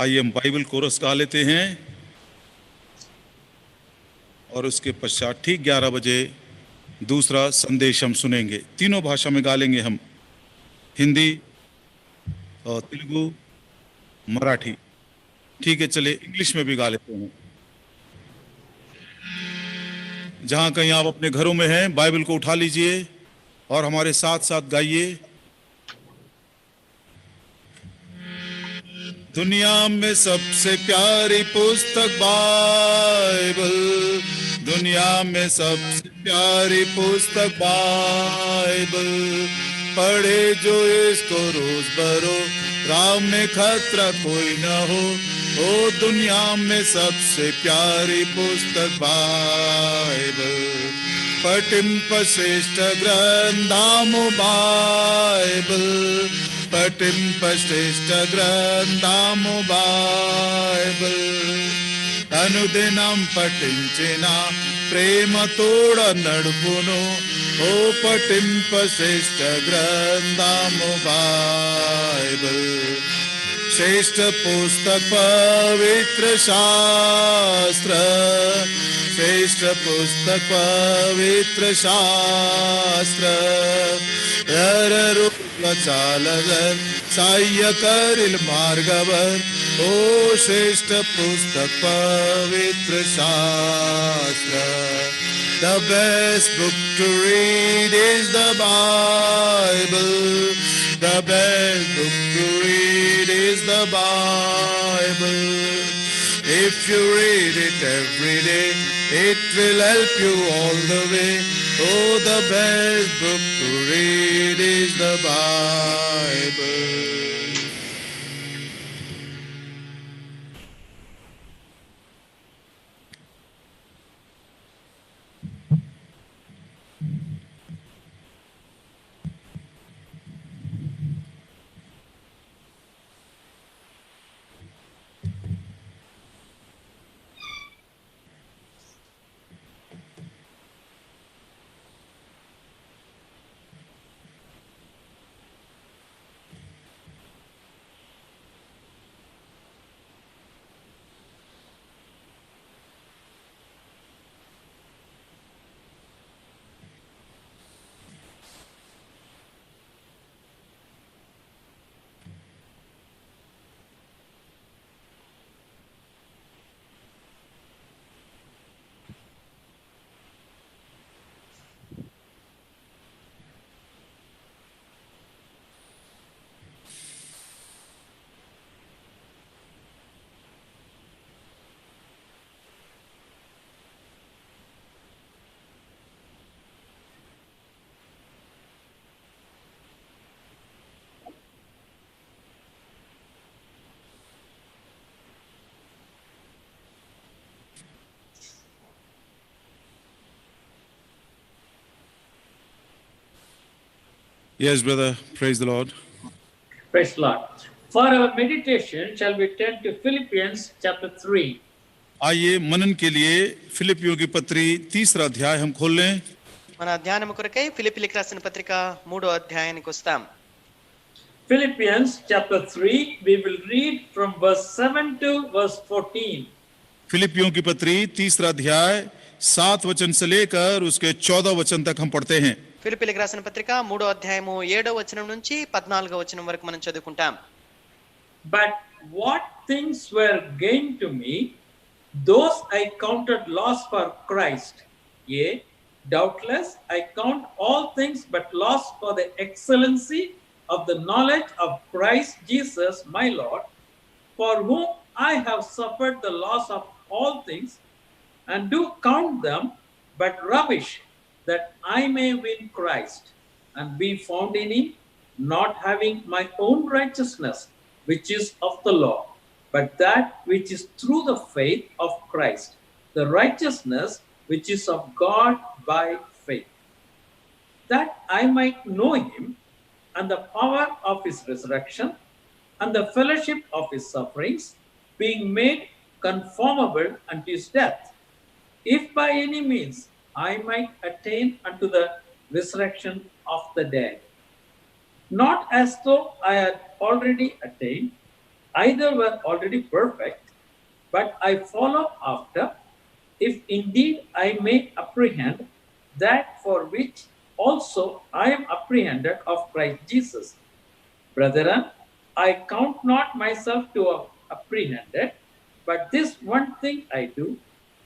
आइए हम Bible coarse गा लेते हैं और उसके पश्चात ठीक 11 बजे दूसरा संदेश हम सुनेंगे। तीनों भाषा में गा लेंगे हम, हिंदी और तेलुगु, मराठी। ठीक है, चले इंग्लिश में भी गा लेते हैं। जहां कहीं आप अपने घरों में हैं, बाइबल को उठा लीजिए और हमारे साथ साथ गाइए। दुनिया में सबसे प्यारी पुस्तक बाइबल, दुनिया में सबसे प्यारी पुस्तक बाइबल, पढ़े जो इसको रोज बरोज, राह में खतरा कोई न हो। ओ दुनिया में सबसे प्यारी पुस्तक बाइबल, पठिंपश्रेष्ठ ग्रंथामु बाइबल, పఠింపశ్రేష్ఠ గ్రంథము బైబిల్, అనుదినం పఠించిన ప్రేమ తోడ నడుపును. ఓ పఠింపశ్రేష్ఠ గ్రంథము బైబిల్, श्रेष्ठ पुस्तक पवित्र शास्त्र, श्रेष्ठ पुस्तक पवित्र शास्त्र, चालगर सहाय्य करील मार्गावर. ओ श्रेष्ठ पुस्तक पवित्र शास्त्र. The best book to read is the Bible. The best book to read is the Bible. If you read it every day, it will help you all the way. Oh, the best book to read is the Bible. Yes, brother. Praise the Lord. Praise the Lord. For our meditation, shall we turn to Philippians chapter 3. आइए मनन के लिए फिलिपियों की पत्री 3रा अध्याय हम खोल लें. మన ధ్యానము కొరకై ఫిలిప్పీలకు రాసిన పత్రిక 3వ అధ్యాయానికి వస్తాం. Philippians chapter 3, we will read from verse 7 to verse 14. फिलिपियों की पत्री 3रा अध्याय 7 वचन से लेकर उसके 14 वचन तक हम पढ़ते हैं. ఫిలిప్పీలకు రాసిన పత్రిక 3వ అధ్యాయము 7వ వచనం నుంచి 14వ వచనం వరకు మనం చదువుకుంటాం. But what things were gained to me, those I counted loss for Christ. Yea, doubtless I count all things but loss for the excellency of the knowledge of Christ Jesus my Lord, for whom I have suffered the loss of all things, and do count them but rubbish, that I may win Christ, and be found in him, not having my own righteousness, which is of the law, but that which is through the faith of Christ, the righteousness which is of God by faith, that I might know him, and the power of his resurrection, and the fellowship of his sufferings, being made conformable unto his death, if by any means I might attain unto the resurrection of the dead. Not as though I had already attained, either were already perfect, but I follow after, if indeed I may apprehend that for which also I am apprehended of Christ Jesus. Brethren, I count not myself to have apprehended, but this one thing I do,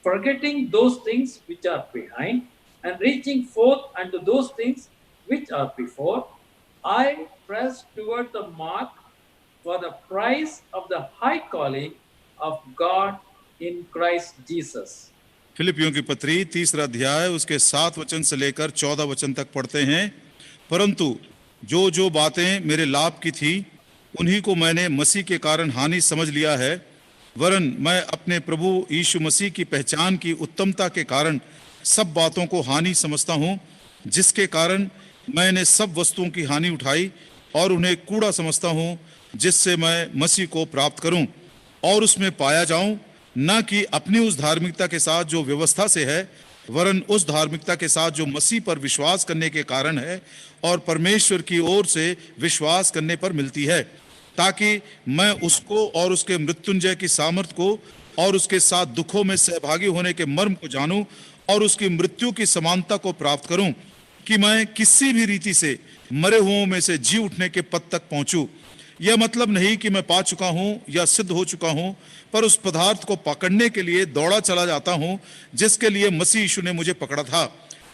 forgetting those things which are behind, and reaching forth unto those things which are before, I press toward the mark for the prize of the high calling of God in Christ Jesus. फिलिपियों की पत्री 3 अध्याय उसके 7 वचन से लेकर 14 वचन तक पढ़ते हैं। परंतु जो जो बातें मेरे लाभ की थी उन्हीं को मैंने मसीह के कारण हानि समझ लिया है, वरन मैं अपने प्रभु यीशु मसीह की पहचान की उत्तमता के कारण सब बातों को हानि समझता हूँ, जिसके कारण मैंने सब वस्तुओं की हानि उठाई और उन्हें कूड़ा समझता हूँ, जिससे मैं मसीह को प्राप्त करूं और उसमें पाया जाऊं, न कि अपनी उस धार्मिकता के साथ जो व्यवस्था से है, वरन उस धार्मिकता के साथ जो मसीह पर विश्वास करने के कारण है और परमेश्वर की ओर से विश्वास करने पर मिलती है, ताकि मैं उसको और उसके मृत्युंजय की सामर्थ को और उसके साथ दुखों में सहभागी होने के मर्म को जानूं और उसकी मृत्यु की समानता को प्राप्त करूं, कि मैं किसी भी रीति से मरे हुओं में से जी उठने के पद तक पहुंचूं। यह मतलब नहीं कि मैं पा चुका हूं या सिद्ध हो चुका हूं, पर उस पदार्थ को पकड़ने के लिए दौड़ा चला जाता हूं जिसके लिए मसीह यीशु ने मुझे पकड़ा था।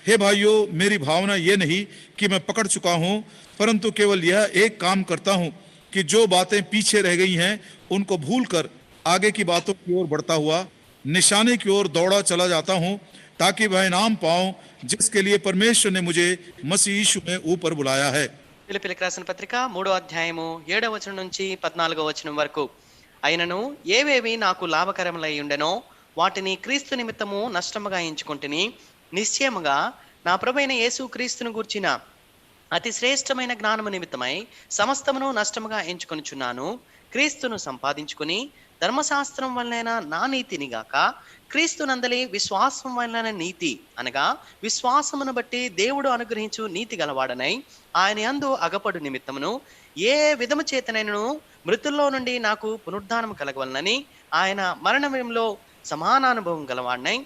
हे भाइयों, मेरी भावना यह नहीं कि मैं पकड़ चुका हूं, परंतु केवल यह एक काम करता हूं कि जो बातें पीछे रह गई हैं उनको भूलकर आगे की बातों की ओर बढ़ता हुआ निशाने की ओर दौड़ा चला जाता हूं, ताकि वह इनाम पाऊं जिसके लिए परमेश्वर ने मुझे मसीह यीशु में ऊपर बुलाया है। ఫిలిప్పీయులకు రాసిన పత్రిక 3వ అధ్యాయము 7వ వచనం నుంచి 14వ వచనం వరకు. అయినను ఏవేవి నాకు లాభకరములై ఉండెనో వాటిని క్రీస్తు నిమిత్తము నష్టముగా ఎంచుకొంటిని. నిశ్చయముగా నా ప్రభువైన యేసు క్రీస్తును గూర్చిన అతి శ్రేష్టమైన జ్ఞానము నిమిత్తమై సమస్తమును నష్టముగా ఎంచుకొనుచున్నాను. క్రీస్తును సంపాదించుకుని ధర్మశాస్త్రం వలన నా నీతిని గాక క్రీస్తు నందలి విశ్వాసం వలన నీతి అనగా విశ్వాసమును బట్టి దేవుడు అనుగ్రహించు నీతి గలవాడనై ఆయన యందు అగపడు నిమిత్తమును ఏ విధము చేతనైనను మృతుల్లో నుండి నాకు పునరుద్ధానము కలగవలనని ఆయన మరణంలో సమానానుభవం గలవాడనై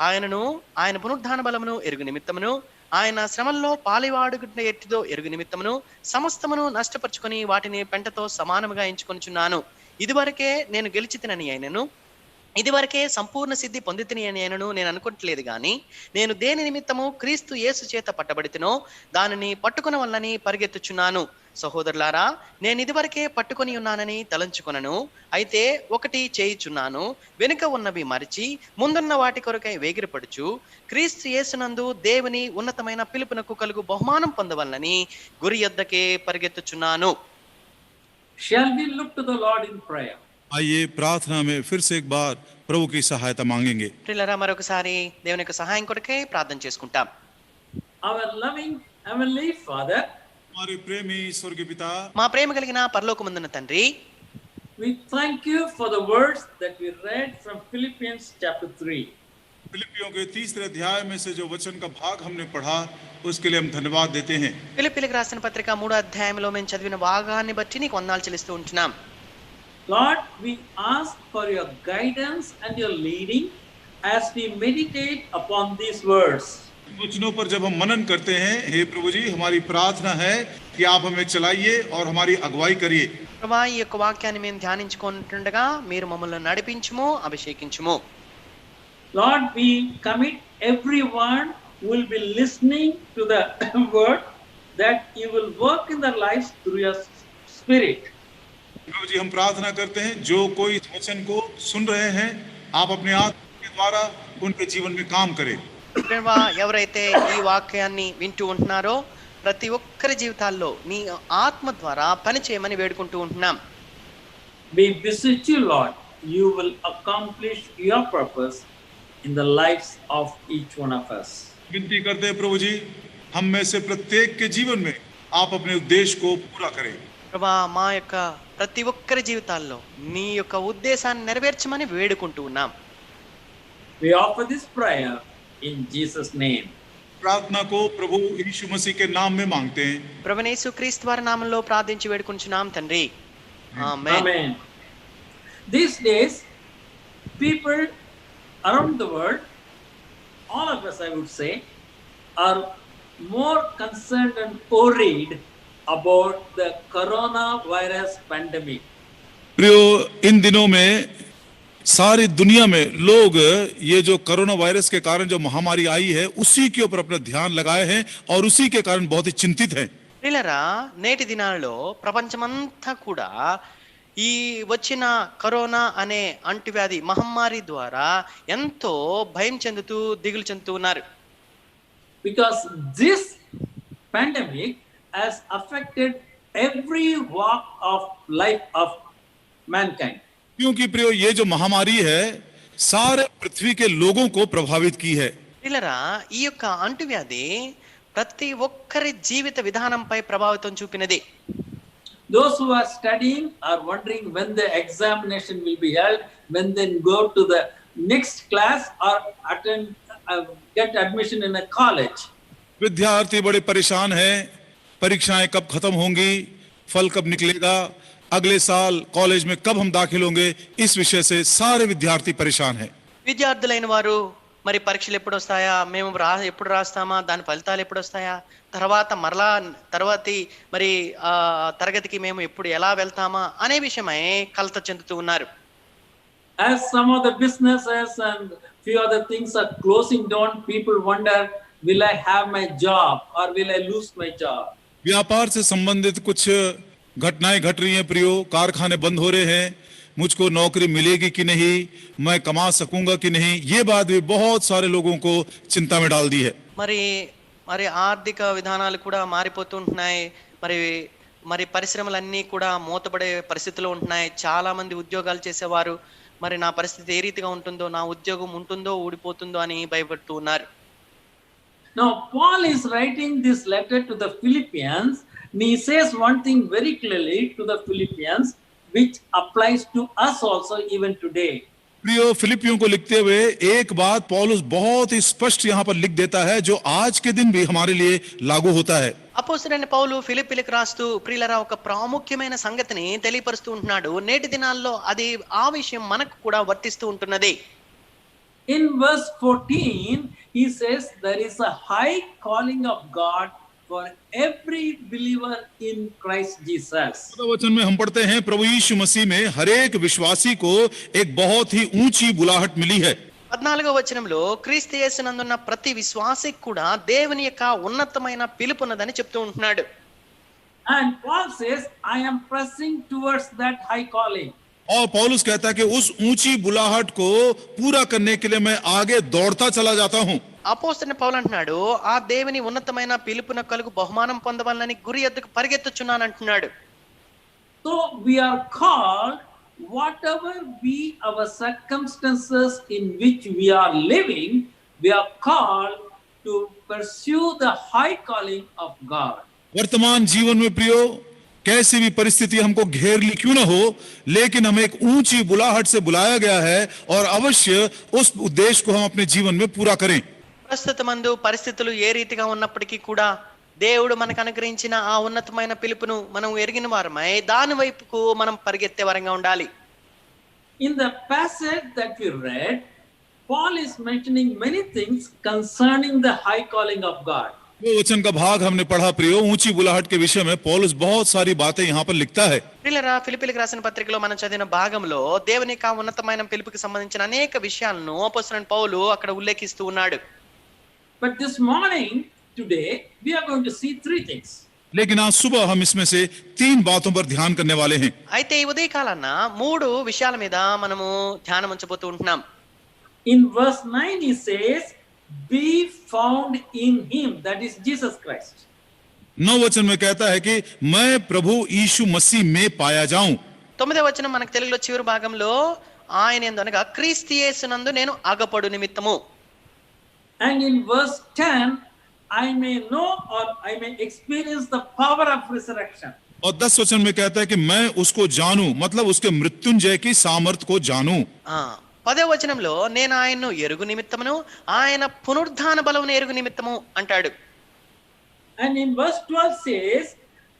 ఆయనను ఆయన పునరుద్ధాన బలమును ఎరుగు నిమిత్తమును ఆయన శ్రమల్లో పాలివాడుగుంటే ఎట్టిదో ఎరుగు నిమిత్తమును సమస్తమును నష్టపరుచుకొని వాటిని పెంటతో సమానముగా ఎంచుకొనుచున్నాను. ఇదివరకే నేను గెలిచితినని అయినను, ఇదివరకే సంపూర్ణ సిద్ధి పొందితిని అని అయినను నేను అనుకోవట్లేదు, కానీ నేను దేని నిమిత్తము క్రీస్తు యేసు చేత పట్టబడితినో దానిని పట్టుకుని వల్లని పరిగెత్తుచున్నాను. సహోదరులారా, నేను ఇదివరకే పట్టుకొని ఉన్నానని తలంచుకొనను. అయితే ఒకటి చేయుచున్నాను, వెనుక ఉన్నవి మరిచి ముందున్న వాటి కొరకై వేగిరపడుచు క్రీస్తు యేసునందు దేవుని ఉన్నతమైన పిలుపునకు కలుగు బహుమానం పొందవలనని గురి యొద్దకే పరిగెత్తుచున్నాను. Shall we look to the Lord in prayer? आइए प्रार्थना में फिर से एक बार प्रभु की सहायता मांगेंगे। ప్రియులారా, మరొకసారి దేవుని యొక్క సహాయం కొరకై ప్రార్థన చేసుకుంటాం. Our loving Heavenly Father, हमारे प्रेमी स्वर्गीय पिता, మా ప్రేమ కలిగిన పరలోకమందున్న తండ్రి, we thank you for the words that we read from Philippians chapter 3. फिलिपियों के 3 अध्याय में से जो वचन का भाग हमने पढ़ा उसके लिए हम धन्यवाद देते हैं। ఫిలిప్పీయులకు రాసిన పత్రిక 3వ అధ్యాయంలో మేము చదివిన భాగాన్ని బట్టి నీకు వందనాలు చెల్లిస్తూ ఉంటున్నాం. Lord, we ask for your guidance and your leading as we meditate upon these words. वचनों पर जब हम मनन करते हैं, हे प्रभु जी, हमारी प्रार्थना है कि आप हमें चलाइए और हमारी अगुवाई करिए। ప్రభువా, ఈ యొక్క వాక్యాన్ని మేము ధ్యానించుకుంటుండగా మీరు మమ్మల్ని నడిపించుము, అభిషేకించుము. Lord, we commit everyone who will be listening to the word, that you will work in their lives through your spirit. प्रभु जी, हम प्रार्थना करते हैं जो कोई इस वचन को सुन रहे हैं, आप अपने आत्मा के द्वारा उनके जीवन में काम करें। ప్రభువా, ఎవరైతే ఈ వాక్యాన్ని వింటూ ఉంటున్నారో ప్రతి ఒక్కరి జీవితాల్లో నీ ఆత్మ ద్వారా పని చేయమని వేడుకుంటూ ఉంటున్నాం. We beseech you, Lord, you will accomplish your purpose in the lives of each one of us. विनती करते हैं प्रभु जी, हम में से प्रत्येक के जीवन में आप अपने उद्देश्य को पूरा करें। ప్రభువా, మా యొక్క ప్రతి ఒక్కరి జీవితాల్లో నీ యొక్క ఉద్దేశాన్ని నెరవేర్చమని వేడుకుంటూ ఉన్నాం. We offer this prayer in Jesus' name. प्रार्थना को प्रभु यीशु मसीह के नाम में मांगते हैं। ప్రభువైన యేసుక్రీస్తు వారి నామములో ప్రార్థించి వేడుకుంటున్నాం తండ్రి. ఆమేన్. Amen. These days, people around the world, all of us, I would say, are more concerned and worried about the coronavirus pandemic. प्रियो, इन दिनों में सारी दुनिया में लोग ये जो कोरोना वायरस के कारण जो महामारी आई है उसी के ऊपर अपना ध्यान लगाए हैं और उसी के कारण बहुत ही चिंतित हैं। ప్రియులారా, నేటి దినాల్లో ప్రపంచమంతా కూడా ఈ వచ్చిన కరోనా అనే అంటువ్యాధి మహమ్మారి ద్వారా ఎంతో భయం చెందుతూ దిగులు చెందుతూ ఉన్నారు. Because this pandemic has affected every walk of life of mankind. क्योंकि प्रियो ये जो महामारी है सारे पृथ्वी के लोगों को प्रभावित की है। ప్రియులారా, ఈ యొక్క అంటువ్యాధి ప్రతి ఒక్కరి జీవిత విధానంపై ప్రభావితం చూపినది. Those who are studying are wondering when the examination will be held, when they go to the next class or get admission in a college. विद्यार्थी बड़े परेशान हैं, परीक्षाएं कब खत्म होंगी, फल कब निकलेगा, अगले साल कॉलेज में कब हम दाखिल होंगे, इस विषय से सारे विद्यार्थी परेशान हैं। విద్యార్థులైన వారు మరి పరీక్షలు ఎప్పుడు వస్తాయా, మేము ఎప్పుడు రాస్తామా, దాని ఫలితాలు ఎప్పుడు వస్తాయా, తర్వాతి మరి తరగతికి మేము ఎప్పుడు ఎలా వెళ్తామా అనే విషయమై కలత చెందుతూ ఉన్నారు. As some of the businesses and few other things are closing down, people wonder, will I have my job or will I lose my job? व्यापार से संबंधित कुछ घटनाएं घट रही हैं प्रियो, कारखाने बंद हो रहे हैं, मुझको नौकरी मिलेगी कि नहीं, मैं कमा सकूंगा कि नहीं, ये बात भी बहुत सारे लोगों को चिंता में डाल दी है। మరి ఆర్థిక విధానాలు కూడా మారిపోతూ ఉంటున్నాయి. మరి పరిశ్రమలన్నీ కూడా మూతపడే పరిస్థితిలో ఉంటున్నాయి. చాలా మంది ఉద్యోగాలు చేసేవారు మరి నా పరిస్థితి ఏ రీతిగా ఉంటుందో, నా ఉద్యోగం ఉంటుందో ఊడిపోతుందో అని భయపడుతూ ఉన్నారు. Now Paul is writing this letter to the Philippians, and he says one thing very clearly to the Philippians which applies to us also even today. प्रियो, फिलिपियों को लिखते हुए एक बात पौलुस बहुत ही स्पष्ट यहाँ पर लिख देता है जो आज के दिन भी हमारे लिए लागू होता है। అపోస్తలుడైన పౌలు ఫిలిప్పీలకు రాస్తూ ప్రియులారా ఒక ప్రాముఖ్యమైన సంగతిని తెలియపరుస్తూ ఉంటున్నాడు. నేటి దినాల్లో అది ఆ విషయం మనకు కూడా వర్తిస్తూ ఉంటున్నది. In verse 14 he says there is a high calling of God for every believer in Christ Jesus. वचन में हम पढ़ते हैं प्रभु यीशु मसीह में हर एक विश्वासी को एक बहुत ही ऊंची बुलाहट मिली है। 14వ వచనంలో క్రీస్తు యేసునందున్న ప్రతి విశ్వాసికి కూడా దేవుని యొక్క ఉన్నతమైన పిలుపున్నదని చెప్తూ ఉంటున్నాడు. And Paul says I am pressing towards that high calling. और पौलुस कहता है कि उस ऊंची बुलाहट को पूरा करने के लिए मैं आगे दौड़ता चला जाता हूं। అపోస్తలుడైన పౌలు అంటున్నాడు, ఆ దేవుని ఉన్నతమైన పిలుపున కలుగు బహుమానం పొందవాలని గురి ఎద్దుకు పరిగెత్తుచున్నాను అంటున్నాడు. So we are called, whatever be our circumstances in which we are living, we are called to pursue the high calling of God. वर्तमान जीवन में प्रियो कैसी भी परिस्थिति हमको घेर ली क्यों ना हो, लेकिन हमें एक ऊंची बुलाहट से बुलाया गया है और अवश्य उस उद्देश्य को हम अपने जीवन में पूरा करें। ప్రస్తుతమందు పరిస్థితులు ఏ రీతిగా ఉన్నప్పటికీ కూడా దేవుడు మనకు అనుగ్రహించిన ఆ ఉన్నతమైన పిలుపును మనం ఎరిగిన వారమై దాని వైపుకు మనం పరిగెత్తే వరంగా ఉండాలి. In the passage that we read, Paul is mentioning many things concerning the high calling of God. वो वचन का भाग हमने पढ़ा प्रियो, ऊंची बुलाहट के विषय में पौलुस बहुत सारी बातें यहाँ पर लिखता है। ప్రియులారా, ఫిలిప్పీలకు రాసిన పత్రికలో మనం చదివిన భాగంలో దేవుని యొక్క ఉన్నతమైన పిలుపుకి సంబంధించిన అనేక విషయాలను అపోస్తలుడైన పౌలు అక్కడ ఉల్లేఖిస్తూ ఉన్నాడు. But this morning, today, we are going to see three things. लेकिन आज सुबह हम इसमें से 3 बातों पर ध्यान करने वाले हैं। అయితే ఈ ఉదయకాలాన 3 విషయాల మీద మనము ధ్యానం ఉంచబోతూ ఉంటున్నాం. In verse 9 he says, be found in him, that is Jesus Christ. 9 वचन में कहता है कि मैं प्रभु यीशु मसीह में पाया जाऊं। 9వ వచనం మనకు తెలుగులో చివరి భాగంలో ఆయన యందు అనగా క్రీస్తు యేసునందు నేను అగపడు నిమిత్తము. And in verse 10, I may know or I may experience the power of resurrection. और 10 वचन में कहता है कि मैं उसको जानूं, मतलब उसके मृत्युंजय की सामर्थ को जानूं। 10వ వచనంలో నేను ఆయన్ను ఎరుగు నిమిత్తమును ఆయన పునరుద్ధాన బలమును ఎరుగు నిమిత్తము అంటాడు. And in verse 12 says,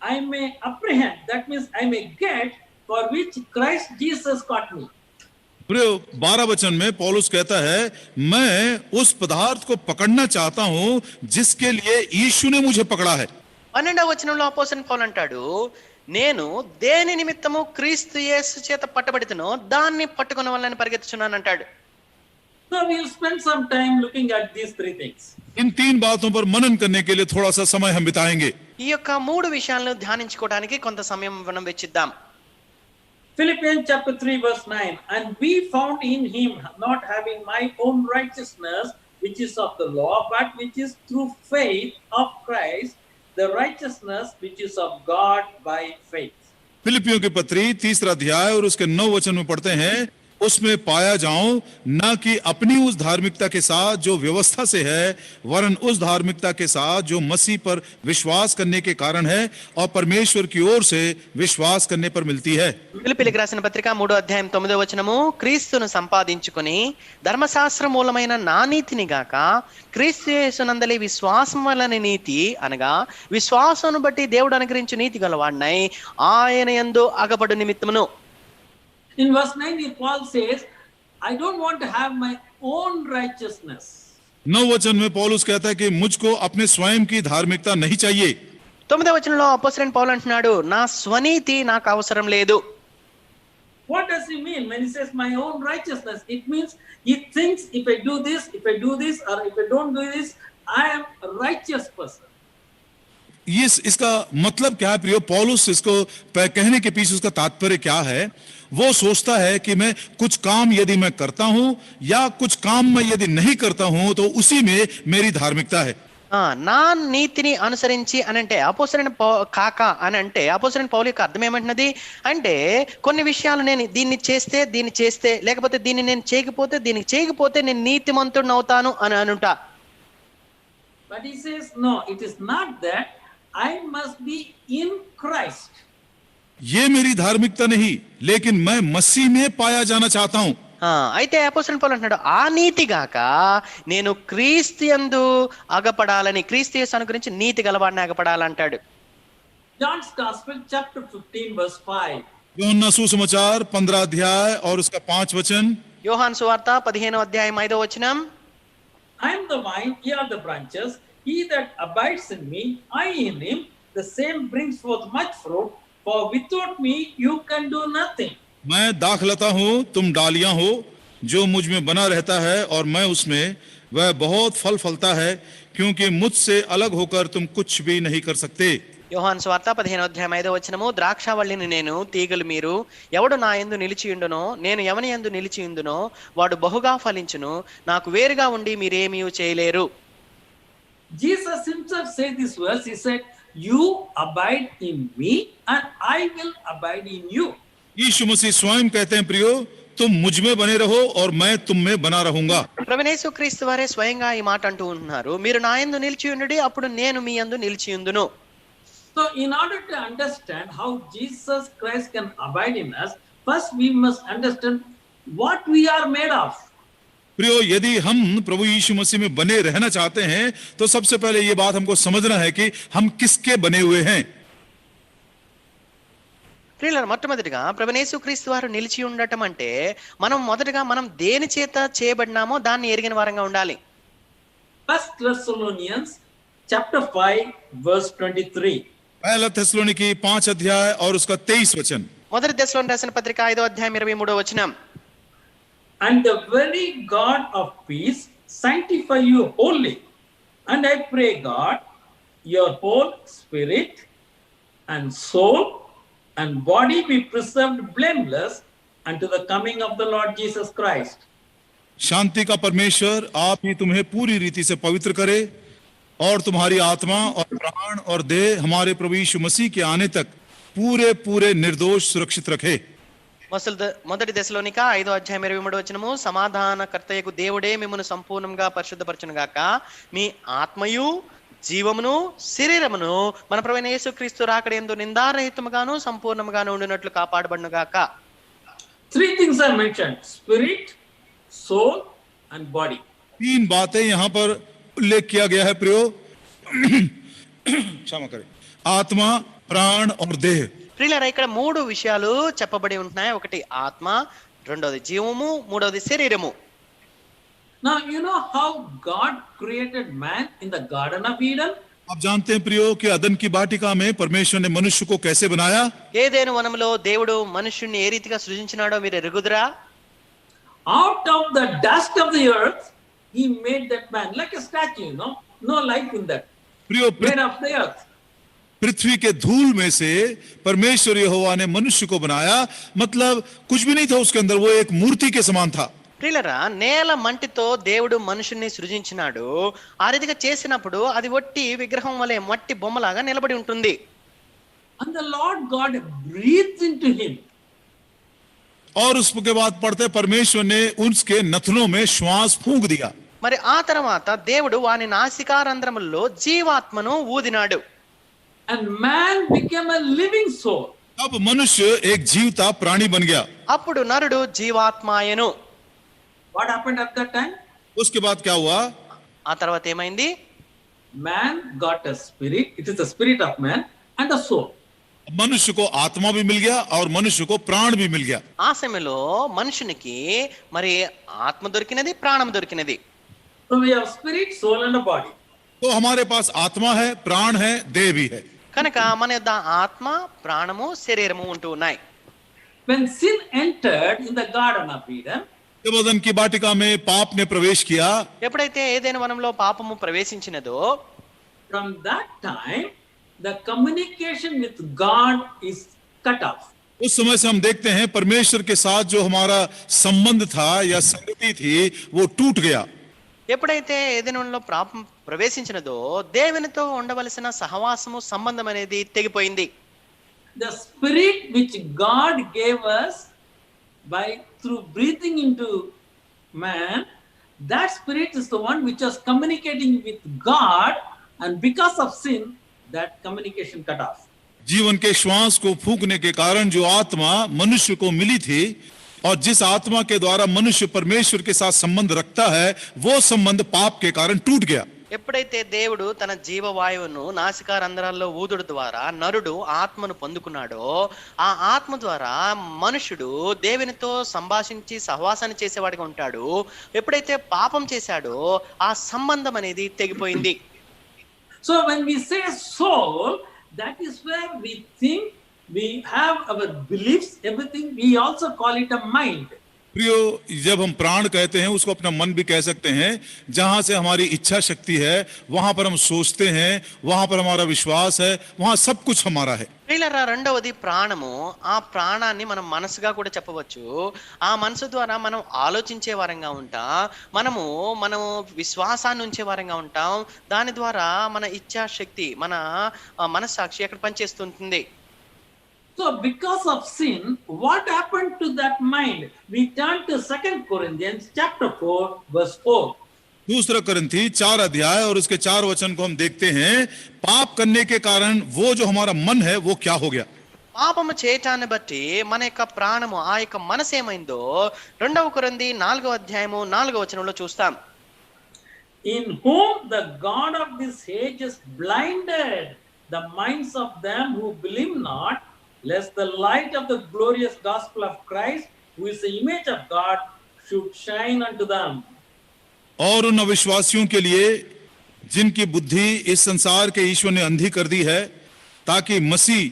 I may apprehend, that means I may get for which Christ Jesus got me. प्रियो 12 वचन में पौलुस कहता है, मैं उस पदार्थ को पकड़ना चाहता हूं जिसके लिए यीशु ने मुझे पकड़ा है। 12వ వచనంలో అపోస్తలుడైన పౌలు అంటాడు, నేను దేని నిమిత్తము క్రీస్తు యేసు చేత పట్టబడితేనో దాన్ని పట్టుకున్న వాళ్ళని పరిగెత్తుచున్నాను అంటాడు. So we'll spend some time looking at these three things. इन 3 बातों पर मनन करने के लिए थोड़ा सा समय हम बिताएंगे। ఈ యొక్క 3 విషయాలను ధ్యానించుకోవడానికి కొంత సమయం మనం వెచ్చిద్దాం. Philippians chapter 3 verse 9, and be found in him, not having my own righteousness which is of the law, but which is through faith of Christ, the righteousness which is of God by faith. फिलिपियों की पत्री 3 अध्याय और उसके 9 वचन में पढ़ते हैं, उसमें पाया जाऊं ना कि अपनी उस धार्मिकता के साथ जो व्यवस्था से है, वरन उस धार्मिकता के साथ जो मसीह पर विश्वास करने के कारण है और परमेश्वर की ओर से विश्वास करने पर मिलती है। ఫిలిప్పీయులకు రాసిన పత్రిక 3వ అధ్యాయం 9వ వచనము, క్రీస్తును సంపాదించుకొని ధర్మశాస్త్ర మూలమైన నా నీతిని గాక క్రీస్తు యేసునందలి విశ్వాసం వలన నీతి అనగా విశ్వాసమును బట్టి దేవుడు అనుగ్రహించు నీతి గలవాడినై ఆయన యందు అగపడు నిమిత్తమును. In verse 9, Paul says, I don't want to have my own righteousness. 9 वचन में पौलुस कहता है कि मुझको अपने स्वयं की धार्मिकता नहीं चाहिए। 9వ వచనంలో అపోస్తలుడైన పౌలు అంటున్నాడు, నా స్వనీతి నాకు అవసరం లేదు. What does he mean when he says my own righteousness? It means he thinks if I do this, or if I don't do this, I am a righteous person. इसका मतलब क्या है प्रियो? पौलुस इसको कहने के पीछे उसका तात्पर्य क्या है? वो सोचता है कि मैं कुछ काम यदि मैं करता हूं या कुछ काम मैं यदि नहीं करता हूं तो उसी में मेरी धार्मिकता है। నా నీతిని అనుసరించి అని అంటే అపోస్తలుడైన కాక అని అంటే అపోస్తలుడైన పౌలు యొక్క అర్థం ఏమంటున్నది అంటే, కొన్ని విషయాలు నేను దీన్ని చేస్తే లేకపోతే దీన్ని నేను చేయకపోతే నేను నీతిమంతుడిని అవుతాను అని అనుట. But he says no, it is not that. I must be in Christ. ये मेरी धार्मिकता नहीं, लेकिन मैं मसीह में पाया जाना चाहता हूं। అయితే అపోస్తలుడైన పౌలు అంటున్నాడు, ఆ నీతి గాక నేను క్రీస్తు యందు అగపడాలని, క్రీస్తు యేసు అనుగ్రహించి నీతి గలవాడిని అగపడాలంటాడు. John's Gospel chapter 15 verse 5. Yohanna సుసమాచాर 15 अध्याय और उसका 5 वचन। యోహాను సువార్త 15వ అధ్యాయం 5వ వచనం, I am the vine, ye are the branches. He that abides in me, I in him, the same brings forth much fruit, for without me you can do nothing. मैं दाखलता हूं, तुम डालियां हो, जो मुझ में बना रहता है और मैं उसमें, वह बहुत फल फलता है, क्योंकि मुझसे अलग होकर तुम कुछ भी नहीं कर सकते। యోహాను సువార్త 15వ అధ్యాయం 5వ వచనము, ద్రాక్షావల్లిని నేను, తీగలు మీరు, ఎవడు నా యందు నిలిచియుండునో, నేను ఎవని యందు నిలిచియుందునో వాడు బహుగా ఫలించును, నాకు వేరుగా ఉండి మీరేమీ చేయలేరు. Jesus himself said this verse. He said, you abide in me and I will abide in you. यीशु मसीह स्वयं कहते हैं, प्रियो तुम मुझ में बने रहो और मैं तुम में बना रहूंगा। ప్రభువైన యేసుక్రీస్తు వారే స్వయంగా ఈ మాట అంటూ ఉంటున్నారు, మీరు నా యందు నిలిచి ఉండుడి, అప్పుడు నేను మీ యందు నిలిచి ఉందును. So in order to understand how Jesus Christ can abide in us, first we must understand what we are made of. प्रियो यदि हम प्रभु यीशु मसीह में बने रहना चाहते हैं तो सबसे पहले ये बात हमको समझना है कि हम किसके बने हुए हैं। ప్రియులారా, మొట్టమొదటిగా ప్రభువైన యేసుక్రీస్తు వారు నిలిచి ఉండటం అంటే మనం దేని చేత చేయబడినామో దాన్ని ఎరిగిన వారంగా ఉండాలి. 1 Thessalonians chapter 5 verse 23. पहला थिस्सलुनीकी 5 अध्याय और उसका 23 वचन। మొదటి దశలోని రాసిన పత్రిక 5వ అధ్యాయం 23వ వచనం, And the very God of peace sanctify you wholly. And I pray God, your whole spirit and soul and body be preserved blameless unto the coming of the Lord Jesus Christ. शांति का परमेश्वर आप ही तुम्हें पूरी रीति से पवित्र करे और तुम्हारी आत्मा और प्राण और देह हमारे प्रभु यीशु मसीह के आने तक पूरे पूरे निर्दोष सुरक्षित रखे। మొదటి దశలోనిక 5వ అధ్యాయం 23వ వచనము, సమాధానకర్తయగు దేవుడే మిమ్మును సంపూర్ణంగా పరిశుద్ధపరచును గాక, మీ ఆత్మయు జీవమును శరీరమును మన ప్రభువైన యేసుక్రీస్తు రాకడయందు నిందారహితముగాను సంపూర్ణముగాను ఉండునట్లు కాపాడబడును గాక. Three things are mentioned: spirit, soul and body. 3 बातें यहाँ पर उल्लेख किया गया है प्रियो, क्षमा करें, आत्मा, प्राण और देह। ప్రియులారా, ఇక్కడ 3 విషయాలు చెప్పబడి ఉంటున్నాయి. ఒకటి ఆత్మ, రెండోది జీవము, మూడోది శరీరము. Now, you know how God created man in the Garden of Eden? आप जानते हैं प्रियो कि अदन की वाटिका में परमेश्वर ने मनुष्य को कैसे बनाया? ఏదైనా వనములో దేవుడు మనుష్యుణ్ణి ఏ రీతిగా సృజించినాడో మీరు ఎరుగుదురా? Out of the dust of the earth, he made that man like a statue, no life in that. प्रियो, Made of the earth. पृथ्वी के धूल में से परमेश्वर यहोवा ने मनुष्य को बनाया, मतलब कुछ भी नहीं था उसके अंदर, वो एक मूर्ति के समान था. ప్రియులరా, నేల మంటితో దేవుడు మనుషుణ్ణి సృజించినాడు. ఆ రీతిగా చేసినప్పుడు అది ఒట్టి విగ్రహం వలె మట్టి బొమ్మలాగా నిలబడి ఉంటుంది. And the Lord God breathed into him. और उसके बाद पढ़ते परमेश्वर ने उसके नथनों में श्वास फूंक दिया. మరి ఆ తర్వాత దేవుడు వాని నాసికారంధ్రముల్లో జీవాత్మను ఊదినాడు. And man became a living soul. अब मनुष्य एक जीवता प्राणी बन गया. అప్పుడు నరుడు జీవాత్మాయను. What happened at that time? उसके बाद क्या हुआ? ఆ తర్వాత ఏమైంది? Man got a spirit. It is the spirit of man and the soul. मनुष्य को आत्मा भी मिल गया और मनुष्य को प्राण भी मिल गया. ఆ సమయంలో మనుషునికి మరి ఆత్మ దొరికినది, ప్రాణం దొరికినది. So we have spirit, soul and a body. तो हमारे पास आत्मा है, प्राण है, देह भी है. కనుక మన యొద్ద ఆత్మ, ప్రాణము, శరీరము ఉంటూ ఉన్నాయి. When sin entered in the Garden of Eden, जब अदन की वाटिका में पाप ने प्रवेश किया, ఎప్పుడైతే ఏదైనా వనంలో పాపము ప్రవేశించినదో from that time the communication with God is cut off. उस समय से हम देखते हैं परमेश्वर के साथ जो हमारा संबंध था या संगति थी वो टूट गया. ఎప్పుడైతే ఏదైనా వనంలో పాపం ప్రవేశించినదో దేవునితో ఉండవలసిన సహవాసము, సంబంధం అనేది తెగిపోయింది. The spirit which God gave us through breathing into man, that spirit is the one which was communicating with God, and because of sin that communication cut off. जीवन के श्वास को फूंकने के कारण जो आत्मा मनुष्य को मिली थी और जिस आत्मा के द्वारा मनुष्य परमेश्वर के साथ संबंध रखता है, वो संबंध पाप के कारण टूट गया. ఎప్పుడైతే దేవుడు తన జీవవాయువును నాసికారంధ్రాల్లో ఊదుడు ద్వారా నరుడు ఆత్మను పొందుకున్నాడో, ఆ ఆత్మ ద్వారా మనుషుడు దేవునితో సంభాషించి సహవాసాన్ని చేసేవాడిగా ఉంటాడు. ఎప్పుడైతే పాపం చేశాడో ఆ సంబంధం అనేది తెగిపోయింది. So when we say soul, that is where we think, we have our beliefs, everything. We also call it a mind. प्रियो, जब हम प्राण कहते हैं उसको अपना मन भी कह सकते हैं. जहां से हमारी इच्छा शक्ति है वहां पर हम सोचते हैं, वहां पर हमारा विश्वास है, वहां सब कुछ हमारा है. ప్రియులారా, రెండవది ప్రాణము. ఆ ప్రాణాన్ని మనం మనసుగా కూడా చెప్పవచ్చు. ఆ మనసు ద్వారా మనం ఆలోచించే వారంగా ఉంటాం, మనము విశ్వాసాన్ని ఉంచే వారంగా ఉంటాం. దాని ద్వారా మన ఇచ్ఛా శక్తి, మన మనస్సాక్షి అక్కడ పనిచేస్తుంటుంది. So because of sin, what happened to that mind? We turn to 2 Corinthians chapter 4 verse 4. दूसरा कोरिन्थी 4 अध्याय और उसके 4 वचन को हम देखते हैं. पाप करने के कारण वो जो हमारा मन है वो क्या हो गया? పాపము చేయటాన్ని బట్టి మన యొక్క ప్రాణము, ఆ యొక్క మనసు ఏమైందో 2 కొరింథీ 4వ అధ్యాయము 4వ వచనంలో చూస్తాం. In whom the God of this age has blinded the minds of them who believe not, lest the light of the glorious gospel of Christ, who is the image of God, should shine unto them. और उन अविश्वासियों के लिए जिनकी बुद्धि इस संसार के ईश्वर ने अंधी कर दी है, ताकि मसीह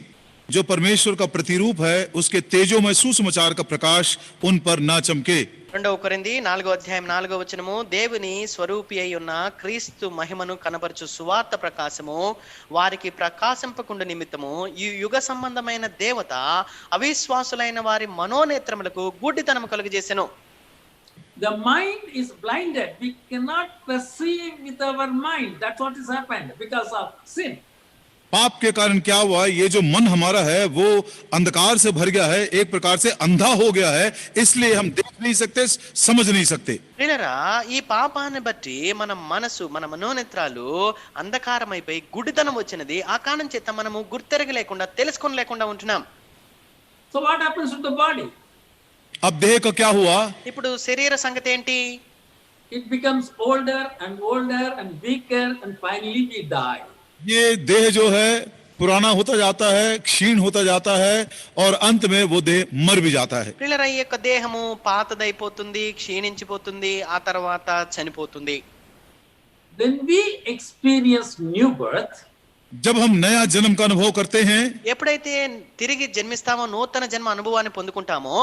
जो परमेश्वर का प्रतिरूप है उसके तेजोमय सुसमाचार का प्रकाश उन पर ना चमके. 2 కొరింథీ 4వ అధ్యాయం 4వ వచనము, దేవుని స్వరూపి అయి ఉన్న క్రీస్తు మహిమను కనపరచు సువార్త ప్రకాశము వారికి ప్రకాశింపకుండు నిమిత్తము ఈ యుగ సంబంధమైన దేవత అవిశ్వాసులైన వారి మనోనేత్రములకు గుడ్డితనము కలుగజేసెను. The mind is blinded. We cannot perceive with our mind. That's what has happened because of sin. पाप के कारण क्या हुआ? ये जो मन हमारा है वो अंधकार से भर गया है, एक प्रकार से अंधा हो गया है, इसलिए हम देख नहीं सकते, समझ नहीं सकते. ప్రియులారా, ఈ పాపాన్ని బట్టి మన మనసు, మన మనోనేత్రాలు అంధకారమైపోయి గుడ్డితనం వచ్చినది. ఆ కారణం చేత మనము గుర్తెరగలేకుండా, తెలుసుకోలేకుండా ఉంటున్నాం. So what happens to the body? अब देह का क्या हुआ? ఇప్పుడు శరీర సంగతి ఏంటి? It becomes older and older and weaker, and finally we die. ये देह जो है पुराना होता जाता है, क्षीण होता जाता है और अंत में वो देह मर भी जाता है। ప్రియులారా, ఈ యొక్క దేహము పాతదైపోతుంది, క్షీణించిపోతుంది, ఆ తర్వాత చనిపోతుంది. When we experience new birth, जब हम नया जन्म का अनुभव करते हैं, ఎప్పుడైతే తిరిగి జన్మిస్తామో, నూతన జన్మ అనుభవాన్ని పొందుకుంటామో,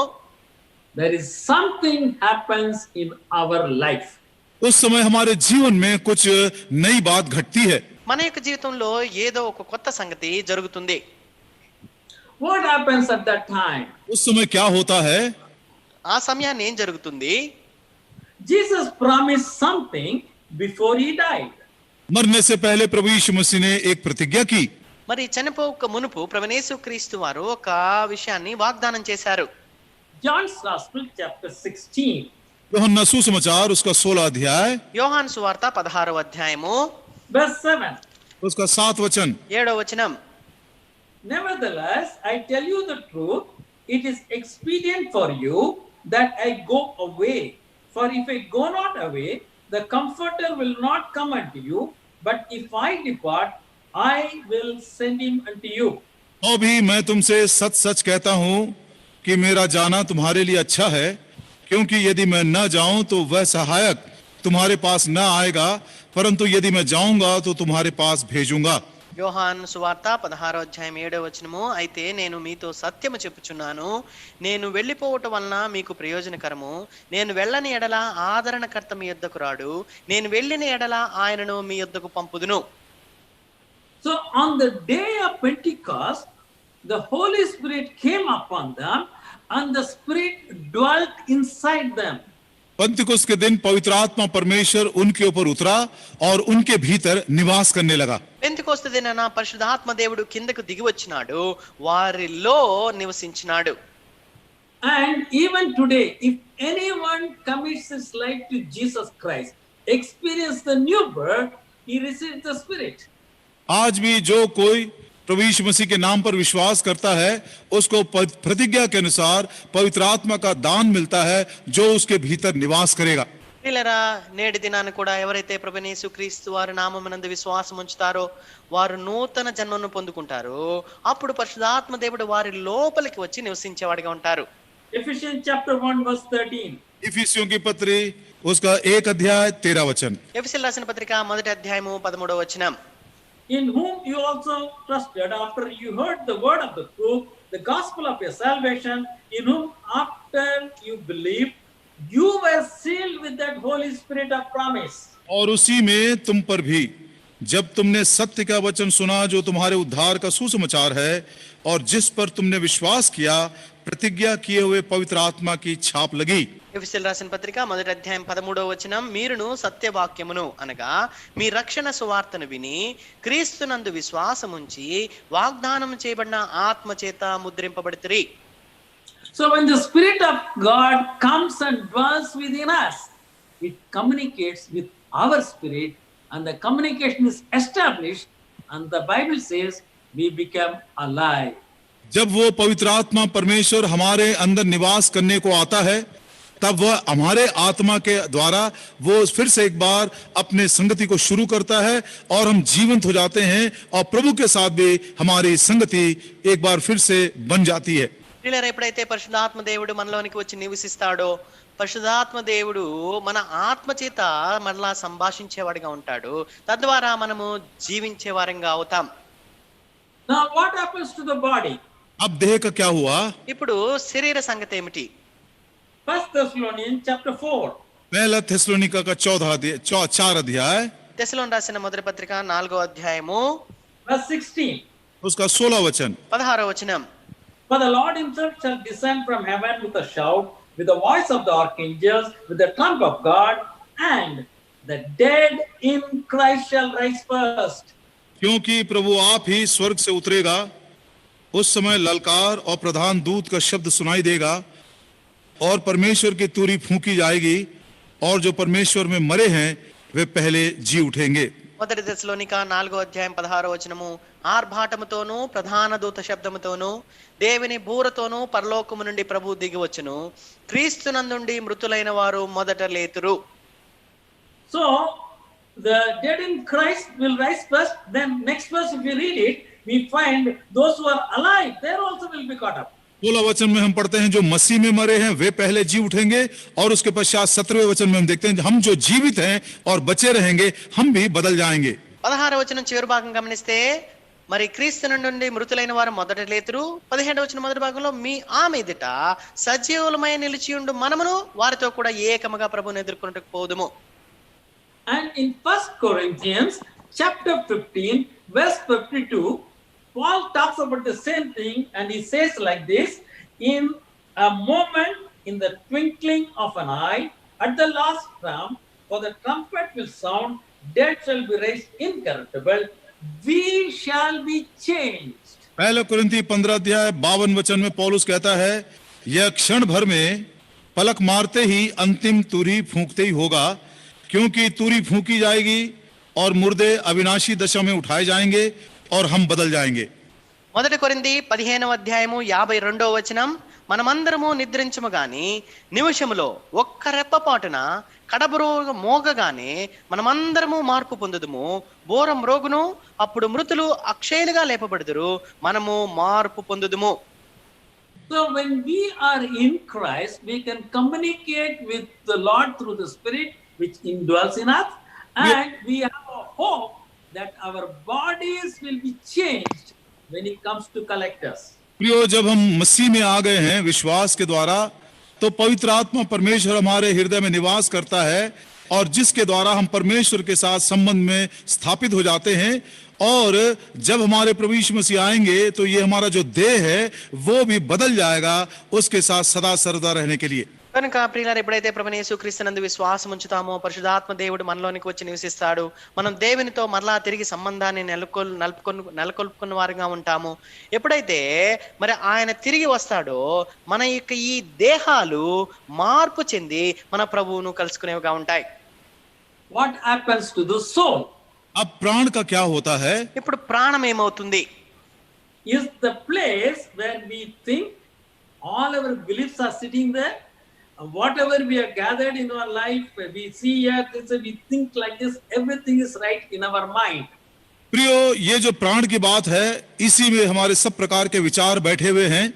there is something happens in our life. उस समय हमारे जीवन में कुछ नई बात घटती है। మన యొక్క జీవితంలో ఏదో ఒక కొత్త సంగతి జరుగుతుంది. What happens at that time? उस समय क्या होता है? ఆ సమయాన్ని ఏం జరుగుతుంది? Jesus promised something before he died. मरने से पहले प्रभु यीशु मसीह ने एक प्रतिज्ञा की। మరి చనిపోక మునుపు ప్రభువైన యేసుక్రీస్తు వారు ఒక విషయాన్ని వాగ్దానం చేశారు. John's Gospel, chapter 16, यूहन्ना सुसमाचार उसका 16 अध्याय యోహాను సువార్త 16వ అధ్యాయము verse 7. उसका 7 वचन। 7వ వచనం. Nevertheless, I tell you the truth, it is expedient for you that I go away. For if I go not away, the Comforter will not come unto you. But if I depart, I will send him unto you. और भी मैं तुमसे सच सच कहता हूं कि मेरा जाना तुम्हारे लिए अच्छा है, क्योंकि यदि मैं न जाऊं तो वह सहायक तुम्हारे पास न आएगा, परंतु यदि मैं जाऊंगा तो तुम्हारे पास भेजूंगा। యోహాను సువార్త 16వ అధ్యాయం 7వ వచనము. అయితే నేను మీతో సత్యము చెప్పుచున్నాను, నేను వెళ్ళిపోవటం వలన మీకు ప్రయోజనకరము. నేను వెళ్ళని ఎడల ఆదరణకర్త మీ యొద్దకు రాడు, నేను వెళ్ళిన ఎడల ఆయనను మీ యొద్దకు పంపుదును. So on the day of Pentecost, the Holy Spirit came upon them and the Spirit dwelt inside them. पंतिकुस्त के दिन पवित्र आत्मा परमेश्वर उनके ऊपर उतरा और उनके भीतर निवास करने लगा। పెంతెకోస్తు దినాన పరిశుద్ధాత్మ దేవుడు కిందకు దిగి వచ్చినాడు, వారిలో నివసించినాడు. And even today, if anyone commits his life to Jesus Christ, experience the new birth, he receives the Spirit. आज भी जो कोई प्रभु यीशु मसीह के नाम पर विश्वास करता है, उसको प्रतिज्ञा के अनुसार पवित्र आत्मा का दान मिलता है, जो उसके भीतर निवास करेगा। ప్రియులారా, నేటి దినాన కూడా ఎవరైతే ప్రభువైన యేసుక్రీస్తు వారి నామమునందు విశ్వాసం ఉంచుతారో వారు నూతన జన్మను పొందుకుంటారు. అప్పుడు పరిశుద్ధాత్మ దేవుడు వారి లోపలికి వచ్చి నివసించేవాడిగా ఉంటారు. Ephesians chapter 1 verse 13. इफिसियों की पत्री उसका 1 अध्याय 13 वचन। ఎఫెసీయులకు రాసిన పత్రిక 1వ అధ్యాయము 13వ వచనం. In whom you also trusted after you heard the word of the truth, the gospel of your salvation, in whom after you believed, you were sealed with that Holy Spirit of promise. और उसी में तुम पर भी, जब तुमने सत्य का वचन सुना जो तुम्हारे उद्धार का सुसमाचार है, और जिस पर तुमने विश्वास किया, प्रतिज्ञा किए हुए पवित्र आत्मा की छाप लगी। ఎఫెసీయులకు రాసిన పత్రిక 1వ అధ్యాయం 13వ వచనం. మీరును సత్యవాక్యమును అనగా మీ రక్షణ సువార్తను విని క్రీస్తునందు విశ్వాసముంచి వాగ్దానం చేయబడిన ఆత్మ చేత ముద్రింపబడితిరి. So when the Spirit of God comes and dwells within us, it communicates with our spirit, and the communication is established, and the Bible says we become alive. जब वो पवित्र आत्मा परमेश्वर हमारे अंदर निवास करने को आता है, तब वह हमारे आत्मा के द्वारा वो फिर से एक बार अपने संगति को शुरू करता है और हम जीवंत हो जाते हैं, और प्रभु के साथ भी हमारी संगति एक बार फिर से बन जाती है। ప్రియులారా, ఎప్పుడైతే పరిశుద్ధాత్మ దేవుడు మనలోనికి వచ్చి నివసిస్తాడో, పరిశుద్ధాత్మ దేవుడు మన ఆత్మ చేత మనలా సంభాషించేవాడిగా ఉంటాడు. తద్వారా మనము జీవించే వారంగా అవుతాం. Now what happens to the body? अब देह का क्या हुआ? ఇప్పుడు శరీర సంగతి ఏమిటి? 1 Thessalonians chapter 4. पहला थेसलोनिका का 4 अध्याय తెస్సలోని రాసిన మొదటి పత్రిక 4వ అధ్యాయము verse 16. उसका 16 वचन। 16వ వచనం. For the Lord himself shall descend from heaven with a shout, with the voice of the archangels, with the trump of God, and the dead in Christ shall rise first. क्योंकि प्रभु आप ही स्वर्ग से उतरेगा, उस समय ललकार और प्रधान दूत का शब्द सुनाई देगा, और परमेश्वर की तुरी फूंकी जाएगी, और जो परमेश्वर में मरे हैं वे पहले जी उठेंगे। మొదటి తెస్సలోనిక 4వ అధ్యాయం 16వ వచనము. ఆర్భాటముతోనూ ప్రధాన దూత శబ్దముతోనూ దేవుని బూరతోనూ పరలోకము నుండి ప్రభు దిగి వచ్చును, క్రీస్తునందుండి మృతులైన వారు మొదట లేతురు. So the dead in Christ will rise first. Then next verse, if you read it, we find those who are alive, they also will be caught up. 16 वचन में हम पढ़ते हैं जो मसीह में मरे हैं वे पहले जी उठेंगे, और उसके पश्चात 17वें वचन में हम देखते हैं हम जो जीवित हैं और बचे रहेंगे हम भी बदल जाएंगे। 16వ వచనం చివరి భాగం గమనిస్తే మరి క్రీస్తు నుండి మృతులైన వారు మొదట లేతురు. 17వ వచనం మొదటి భాగంలో ఆ మీదట సజీవులమై నిలిచియుండు మనమును వారితో కూడా ఏకముగా ప్రభువుని ఎదుర్కొనుటకు పోదుము. And in 1 Corinthians chapter 15 verse 52, Paul talks about the same thing and he says like this: in a moment, in the twinkling of an eye, at the last trump, for the trumpet will sound, dead shall be raised incorruptible, we shall be changed. पहले कुरिन्थी 15 अध्याय 52 वचन में पौलुस कहता है यह क्षण भर में पलक मारते ही अंतिम तुरही फूंकते ही होगा, क्योंकि तुरही फूंकी जाएगी और मुर्दे अविनाशी दशा में उठाए जाएंगे और हम बदल जाएंगे. మొదటి కొరింథీ 15వ అధ్యాయము 52వ వచనం, మనమందరము నిద్రించము గాని నిమిషములో ఒక్క రెప్పపాటున కడబురు మోగగానే మనమందరము మార్పు పొందుదుము, బోరం రోగును, అప్పుడు మృతులు అక్షయులుగా లేపబడుదురు, మనము మార్పు పొందుదుము. So when we are in Christ, we can communicate with the Lord through the Spirit which indwells in us, and we have a hope that our bodies will be changed when He comes to collect us. प्रियो, जब हम मसीह में आ गए हैं विश्वास के द्वारा, तो पवित्र आत्मा परमेश्वर हमारे हृदय में निवास करता है, और जिसके द्वारा हम परमेश्वर के साथ संबंध में स्थापित हो जाते हैं. और जब हमारे प्रभु यीशु मसीह आएंगे तो ये हमारा जो देह है वो भी बदल जाएगा उसके साथ सदा सर्वदा रहने के लिए. కనుక ప్రియులారా, ఎప్పుడైతే ప్రభువైన యేసుక్రీస్తునందు విశ్వాసం ఉంచుతామో పరిశుద్ధాత్మ దేవుడు మనలోనికి వచ్చి నివసిస్తాడు. మనం దేవునితో మరలా తిరిగి సంబంధాన్ని నెలకొల్పుకున్న వారిగా ఉంటాము. ఎప్పుడైతే మరి ఆయన తిరిగి వస్తాడో మన యొక్క ఈ దేహాలు మార్పు చెంది మన ప్రభువును కలుసుకునేవిగా ఉంటాయి. What happens to the soul? अब प्राण का क्या होता है? ఇప్పుడు ప్రాణం ఏమవుతుంది? Is the place where we think all our beliefs are sitting there? Whatever we are gathered in our life, we see here, we think like this, everything is right in our mind. प्रियो, ये जो प्राण की बात है इसी में हमारे सब प्रकार के विचार बैठे हुए हैं,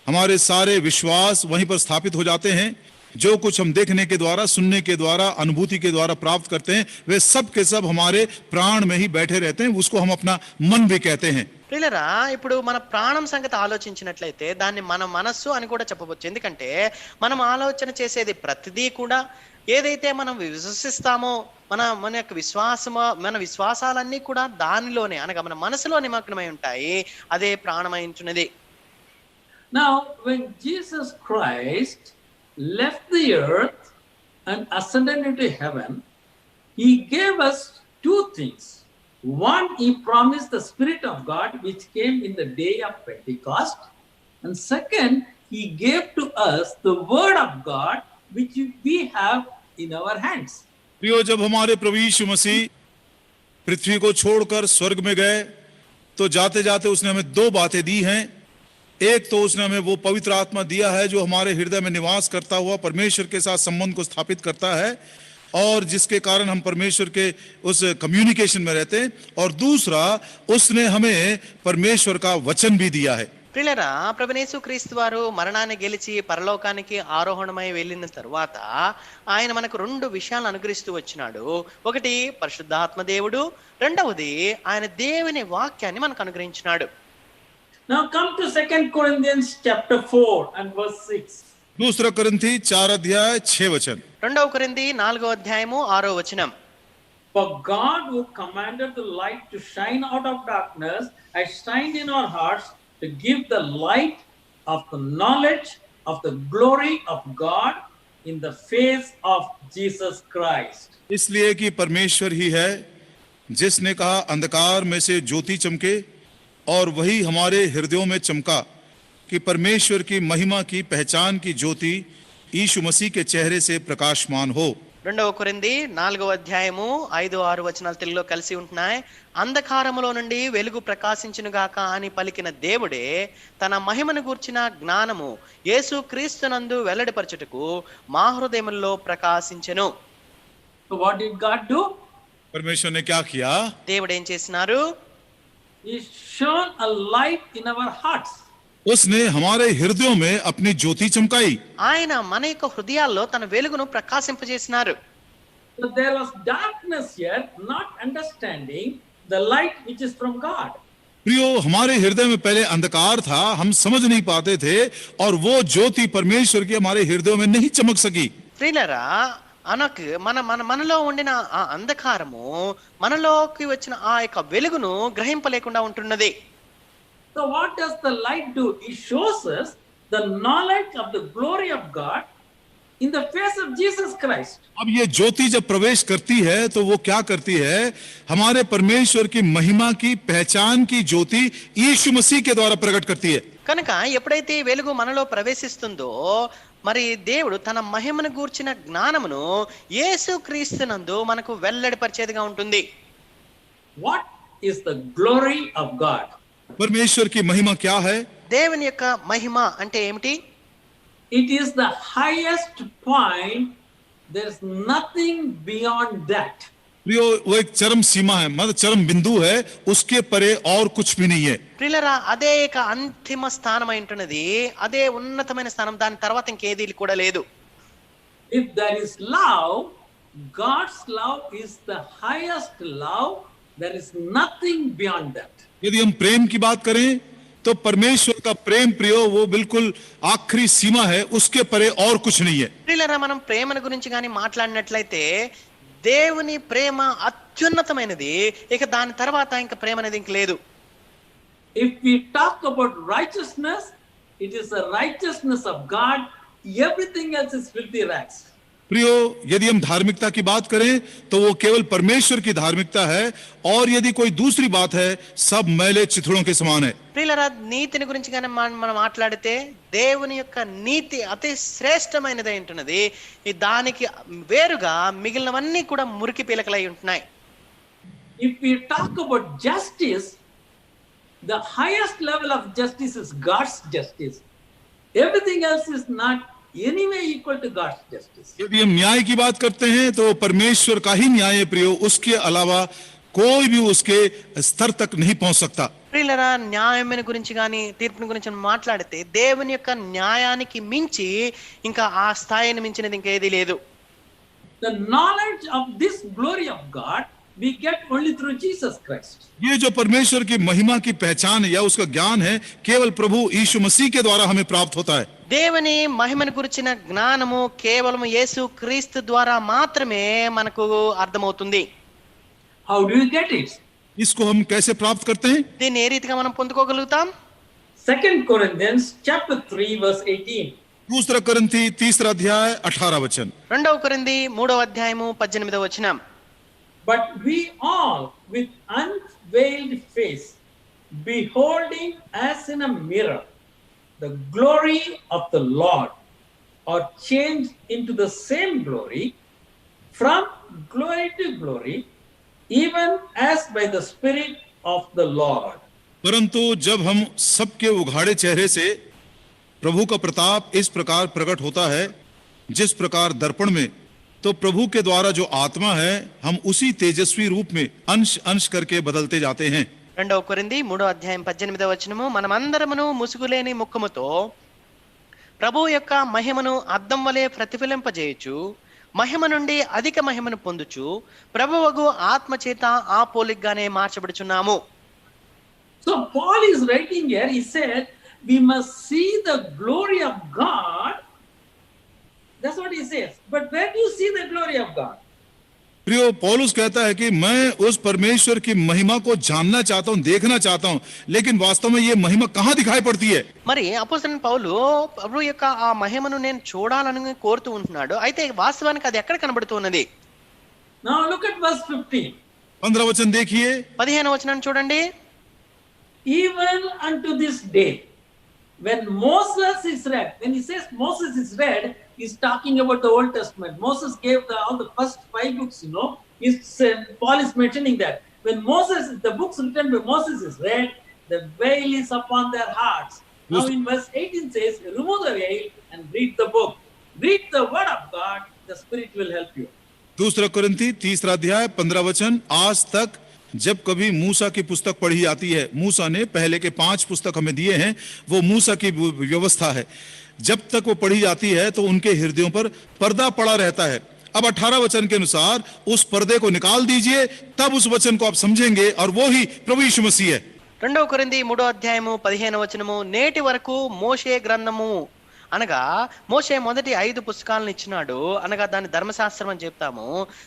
हमारे सारे विश्वास वहीं पर स्थापित हो जाते हैं. जो कुछ हम देखने के द्वारा, सुनने के द्वारा, अनुभूति के द्वारा प्राप्त करते हैं वे सब के सब हमारे प्राण में ही बैठे रहते हैं. उसको हम अपना मन भी कहते हैं. ప్రియులారా, ఇప్పుడు మన ప్రాణం సంగతి ఆలోచించినట్లయితే దాన్ని మన మనస్సు అని కూడా చెప్పవచ్చు. ఎందుకంటే మనం ఆలోచన చేసేది ప్రతిదీ కూడా ఏదైతే మనం విశ్వసిస్తామో మన యొక్క మన విశ్వాసాలన్నీ కూడా దానిలోనే అనగా మన మనసులో నిమగ్నమై ఉంటాయి. అదే ప్రాణమై ఉంటున్నది. Now, when Jesus Christ left the earth and ascended into heaven, He gave us two things. One, He promised the Spirit of God which came in the day of Pentecost, and second, He gave to us the Word of God which we have in our hands. प्रियो, जब हमारे प्रभु यीशु मसीह पृथ्वी को छोड़कर स्वर्ग में गए तो जाते जाते उसने हमें दो बातें दी हैं. एक तो उसने हमें वो पवित्र आत्मा दिया है जो हमारे हृदय में निवास करता हुआ परमेश्वर के साथ संबंध को स्थापित करता है और जिसके कारण हम परमेश्वर के उस कम्युनिकेशन में रहते हैं. और दूसरा, उसने हमें परमेश्वर का वचन भी दिया है. ప్రియులారా, ప్రభువైన యేసుక్రీస్తు వారు మరణాన్ని గెలిచి పరలోకానికి ఆరోహణమై వెళ్ళిన తర్వాత ఆయన మనకు రెండు విషయాలను అనుగ్రహిస్తూ వచ్చినాడు. ఒకటి పరిశుద్ధాత్మ దేవుడు, రెండవది ఆయన దేవుని వాక్యాన్ని మనకు అనుగ్రహించినాడు. Now come to 2 Corinthians chapter 4 and verse 6. दूसरा कुरिन्थी 4 अध्याय 6 वचन. 2 కొరింథీ 4వ అధ్యాయము 6వ వచనం. For God who commanded the light to shine out of darkness has shined in our hearts to give the light of the knowledge of the glory of God in the face of Jesus Christ. इसलिए कि परमेश्वर ही है जिसने कहा अंधकार में से ज्योति चमके, और वही हमारे हृदयों में चमका कि परमेश्वर की महिमा की पहचान की ज्योति यीशु मसीह के चेहरे से प्रकाशमान हो. 2 కొరింథీ 4వ అధ్యాయము 5-6 వచనాలు తెలుగులో కలిసి ఉంటున్నాయి. అంధకారములో నుండి వెలుగు ప్రకాశించును గాక అని పలికిన దేవుడే తన మహిమను గూర్చిన జ్ఞానము యేసు క్రీస్తునందు వెల్లడిపరచుటకు మా హృదయముల్లో ప్రకాశించెను. So what did God do? परमेश्वर ने क्या किया? దేవుడు ఏం చేసినారు? He shone a light in our hearts. उसने हमारे हृदयों में अपनी ज्योति चमकाई। ఆయన మన యొక్క హృదయాల్లో తన వెలుగును ప్రకాశింపజేసినారు. So there was darkness here, not understanding the light which is from God. प्रियो, हमारे हृदय में पहले अंधकार था, हम समझ नहीं पाते थे, और वो ज्योति परमेश्वर की हमारे हृदयों में नहीं चमक सकी। ప్రియులారా, మనలో ఉండిన ఆ అంధకారము మనలోకి వచ్చిన ఆ యొక్క వెలుగును గ్రహింపలేకుండా ఉంటున్నది. So what does the light do? It shows us the knowledge of the glory of God in the face of Jesus Christ. अब ये ज्योति जब प्रवेश करती है तो वो क्या करती है? हमारे परमेश्वर की महिमा की पहचान की ज्योति यीशु मसीह के द्वारा प्रकट करती है। కనుక ఎప్పుడైతే ఈ వెలుగు మనలో ప్రవేశిస్తుందో, మరి దేవుడు తన మహిమను గూర్చిన జ్ఞానమును యేసు క్రీస్తునందు మనకు వెల్లడిపరిచేదిగా ఉంటుంది. What is the glory of God? परमेश्वर की महिमा क्या है? దేవుని యొక్క మహిమ అంటే ఏమిటి? It is the highest point. There is nothing beyond that. प्रियो, वो एक चरम सीमा है, मतलब चरम बिंदु है, उसके परे और कुछ भी नहीं है। ప్రియులారా, అదే ఇక అంతిమ స్థానం అయి ఉంటున్నది, అదే ఉన్నతమైన స్థానం, దాని తర్వాత ఇంకేది కూడా లేదు. If there is love, God's love is the highest love. There is nothing beyond that. यदि हम प्रेम की बात करें तो परमेश्वर का प्रेम, प्रियो, वो बिल्कुल आखिरी सीमा है, उसके परे और कुछ नहीं है। ప్రియులారా, మనం ప్రేమను గురించి కానీ మాట్లాడినట్లయితే దేవుని ప్రేమ అత్యున్నతమైనది, ఇక దాని తర్వాత ఇంకా ప్రేమ అనేది ఇంక లేదు. If we talk about righteousness, it is the righteousness of God. Everything else is filthy rags. प्रियो, यदि हम धार्मिकता की बात करें तो वो केवल परमेश्वर की धार्मिकता है, और यदि कोई दूसरी बात है, सब मैले चिथड़ों के समान है। ప్రియులారా, నీతిని గురించి కానీ మనం మాట్లాడితే దేవుని యొక్క నీతి అతి శ్రేష్టమైనది ఉంటున్నది, దానికి వేరుగా మిగిలినవన్నీ కూడా మురికి పీలకలై ఉంటున్నాయి. If we talk about justice, the highest level of justice is God's justice. Everything else is not anyway equal to God's justice. यदि हम न्याय की बात करते हैं तो परमेश्वर का ही न्याय है, प्रियो, उसके अलावा कोई भी उसके स्तर तक नहीं पहुंच सकता। ప్రియులారా, న్యాయమైన గురించి కానీ తీర్పుని గురించి మాట్లాడితే దేవుని యొక్క న్యాయానికి మించి ఇంకా ఆ స్థాయిని మించినది ఇంకేది లేదు. The knowledge of this glory of God we get only through Jesus Christ. ये जो परमेश्वर की महिमा की पहचान या उसका ज्ञान है, केवल प्रभु यीशु मसीह के द्वारा हमें प्राप्त होता है। దేవుని మహిమను గురించిన జ్ఞానము కేవలం యేసు క్రీస్తు ద్వారా మాత్రమే మనకు అర్థమవుతుంది. How do you get it? इसको हम कैसे प्राप्त करते हैं? దీన్ని ఏ రీతిగా మనం పొందుకోగలుగుతాం? 2 Corinthians chapter 3 verse 18. दूसरा करंथी 3 अध्याय 18 वचन। 2 కొరింథీ 3వ అధ్యాయము 18వ వచనం. But we all with unveiled face, beholding as in a mirror the glory of the Lord, are changed into the same glory, from glory to glory, even as by the Spirit of the Lord. परंतु जब हम सबके उघाड़े चेहरे से प्रभु का प्रताप इस प्रकार प्रकट होता है, जिस प्रकार दर्पण में, तो प्रभु के द्वारा जो आत्मा है, हम उसी तेजस्वी रूप में अंश अंश करके बदलते जाते हैं। 2 కొరింథీ 3వ అధ్యాయం 18వ వచనము. మనమందరమును ముసుగులేని ముఖముతో ప్రభు యొక్క మహిమను అద్దం వలె ప్రతిఫలింపజేయుచు, మహిమ నుండి అధిక మహిమను పొందుచు, ప్రభువగు ఆత్మ చేత ఆ పోలికగానే మార్చబడుచున్నాము. So Paul is writing here, he said, we must see the glory of God. That's what he says. But where do you see the glory of God? प्रियो, पौलुस कहता है कि मैं उस परमेश्वर की महिमा को जानना चाहता हूं, देखना चाहता हूं, लेकिन वास्तव में ये महिमा कहां दिखाई पड़ती है? మరి అపోస్తలుడైన పౌలు ప్రభు యొక్క ఆ మహిమను నేను చూడాలని కోరుతూ ఉంటున్నాడు, అయితే వాస్తవానికి అది ఎక్కడ కనబడుతున్నది? Now look at verse 15. 15 वचन देखिए। 15వ వచనాన్ని చూడండి. Even unto this day, when Moses is read, when he says Moses is read, he's talking about the Old Testament. Moses gave all the first 5 books, you know. Paul is mentioning that when the books written by Moses is read, the veil is upon their hearts. Now in verse 18 says, remove the veil and read the book. Read the word of God, the Spirit will help you. 2 कुरिन्थी 3 अध्याय 15 वचन। आज तक जब कभी मूसा की पुस्तक पढ़ी जाती है, मूसा ने पहले के 5 पुस्तक हमें दिए हैं, वो मूसा की व्यवस्था है, जब तक वो पढ़ी जाती है तो उनके हृदयों पर पर्दा पड़ा रहता है। अब 18 वचन के अनुसार उस पर्दे को निकाल दीजिए, तब उस वचन को आप समझेंगे, और वो ही प्रभु यीशु मसीह है। 2 కొరింథీ 3వ అధ్యాయము 15వ వచనము, నేటి వరకు మోషే గ్రంథము అనగా మోషే మొదటి 5 పుస్తకాలను ఇచ్చినాడు అనగా దాని ధర్మశాస్త్రం అని చెప్తాము.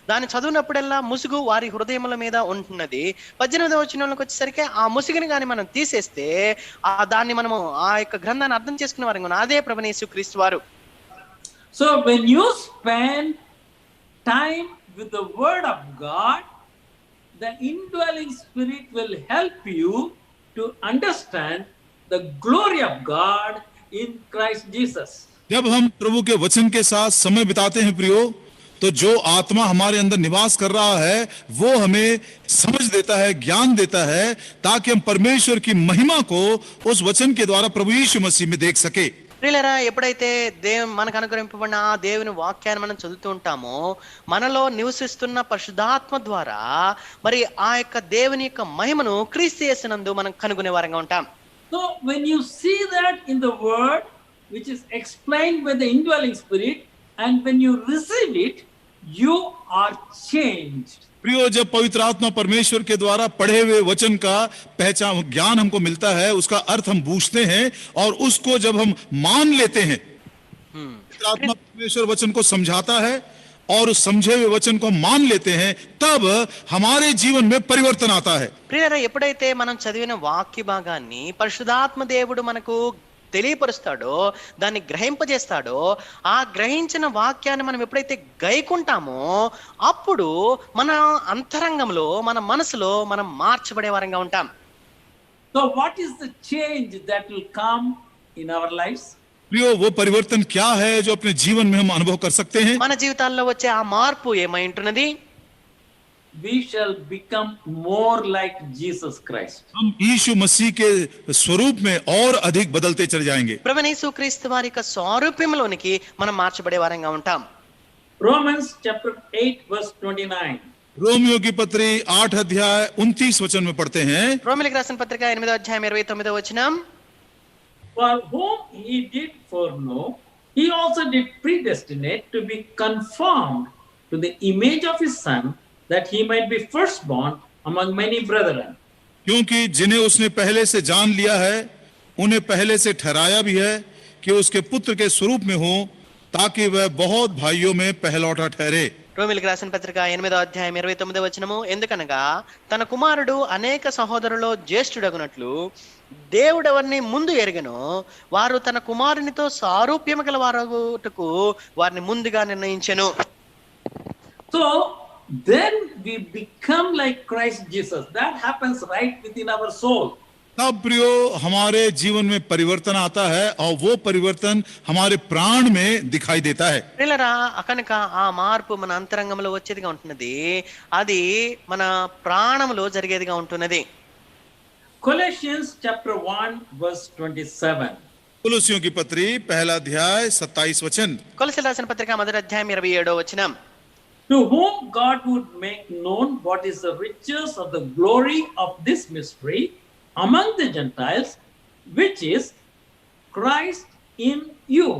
దాన్ని చదివినప్పుడల్లా ముసుగు వారి హృదయముల మీద ఉంటున్నది. 18వ వచనంలోకి వచ్చేసరికి ఆ ముసుగుని కానీ మనం తీసేస్తే దాన్ని మనము ఆ యొక్క గ్రంథాన్ని అర్థం చేసుకునే వారు అదే ప్రభువైన యేసుక్రీస్తు వారు. So when you spend time with the word of God, the indwelling spirit will help you to understand the glory of God in Christ Jesus. जब हम प्रभु के वचन के साथ समय बिताते हैं प्रियो, तो जो आत्मा हमारे अंदर निवास कर रहा है वो हमें समझ देता है, ज्ञान देता है, ताकि हम परमेश्वर की महिमा को उस वचन के द्वारा प्रभु यीशु मसीह में देख सके. ప్రియులారా, ఎప్పుడైతే మనకు అనుగ్రహింపబడిన ఆ దేవుని వాక్యాన్ని మనం చదువుతూ ఉంటామో, మనలో నివసిస్తున్న పరిశుద్ధాత్మ ద్వారా మరి ఆ యొక్క దేవుని యొక్క మహిమను క్రీస్తు యేసునందు మనం కనుగొనే వారంగా ఉంటాం. So when you see that in the word which is explained by the indwelling spirit, and when you receive it, you are changed. प्रियो, जब पवित्र आत्मा परमेश्वर के द्वारा पढ़े हुए वचन का पहचान ज्ञान हमको मिलता है, उसका अर्थ हम बूझते हैं, और उसको जब हम मान लेते हैं, पवित्र आत्मा परमेश्वर वचन को समझाता है और उस समझे हुए वचन को मान लेते हैं, तब हमारे जीवन में परिवर्तन आता है. ప్రియులారా, ఎప్పుడైతే మనం చదివిన వాక్య భాగాన్ని పరిశుద్ధాత్మ దేవుడు మనకు తెలియపరుస్తాడో, దాన్ని గ్రహింపజేస్తాడో, ఆ గ్రహించిన వాక్యాన్ని మనం ఎప్పుడైతే గైకుంటామో అప్పుడు మన అంతరంగంలో, మన మనసులో మనం మార్చబడే వారంగా ఉంటాం. So what is the change that will come in our lives? प्रियो, वो परिवर्तन क्या है जो अपने जीवन में हम अनुभव कर सकते हैं? మన జీవితాల్లో వచ్చే ఆ మార్పు ఏమై ఉంటున్నది? We shall become more like Jesus Christ. हम यीशु मसीह के स्वरूप में और अधिक बदलते चले जाएंगे. ప్రభువైన యేసుక్రీస్తు వారి యొక్క స్వరూపంలోనికి మనం మార్చబడే వారంగా ఉంటాం. Romans chapter 8 verse 29. रोमियो की पत्री 8 अध्याय 29 वचन में पढ़ते हैं. రోమీయులకు రాసిన పత్రిక 8వ అధ్యాయం 29వ వచనం, For whom he did foreknow, he also did predestinate to be conformed to the image of his son, that he might be firstborn among many brethren. क्योंकि जिन्हें उसने पहले से जान लिया है, उन्हें पहले से ठहराया भी है कि उसके पुत्र के स्वरूप में हो, ताकि वह बहुत भाइयों में पहलौठा ठहरे. రోమీయులకు రాసిన పత్రిక 8వ అధ్యాయం 29వ వచనము, ఎందుకనగా తన కుమారుడు అనేక సహోదరులలో జ్యేష్ఠుడగునట్లు దేవుడెవరిని ముందు ఎరుగెనో వారు తన కుమారునితో సారూప్యము గల వారగుటకు వారిని ముందుగా నిర్ణయించెను. So then we become like Christ Jesus. That happens right within our soul. तब प्रियो हमारे जीवन में परिवर्तन आता है, और वो परिवर्तन हमारे प्राण में दिखाई देता है. ప్రియులారా, కనుక ఆ మార్పు మన అంతరంగంలో వచ్చేదిగా ఉంటున్నది, అది మన ప్రాణంలో జరిగేదిగా ఉంటున్నది. Colossians chapter 1 verse 27. कुलुसियों की पत्री 1 अध्याय 27 वचन. కొలస్సీయులకు రాసిన పత్రిక 1వ అధ్యాయం 27వ వచనం, To whom God would make known what is the riches of the glory of this mystery among the Gentiles, which is Christ in you,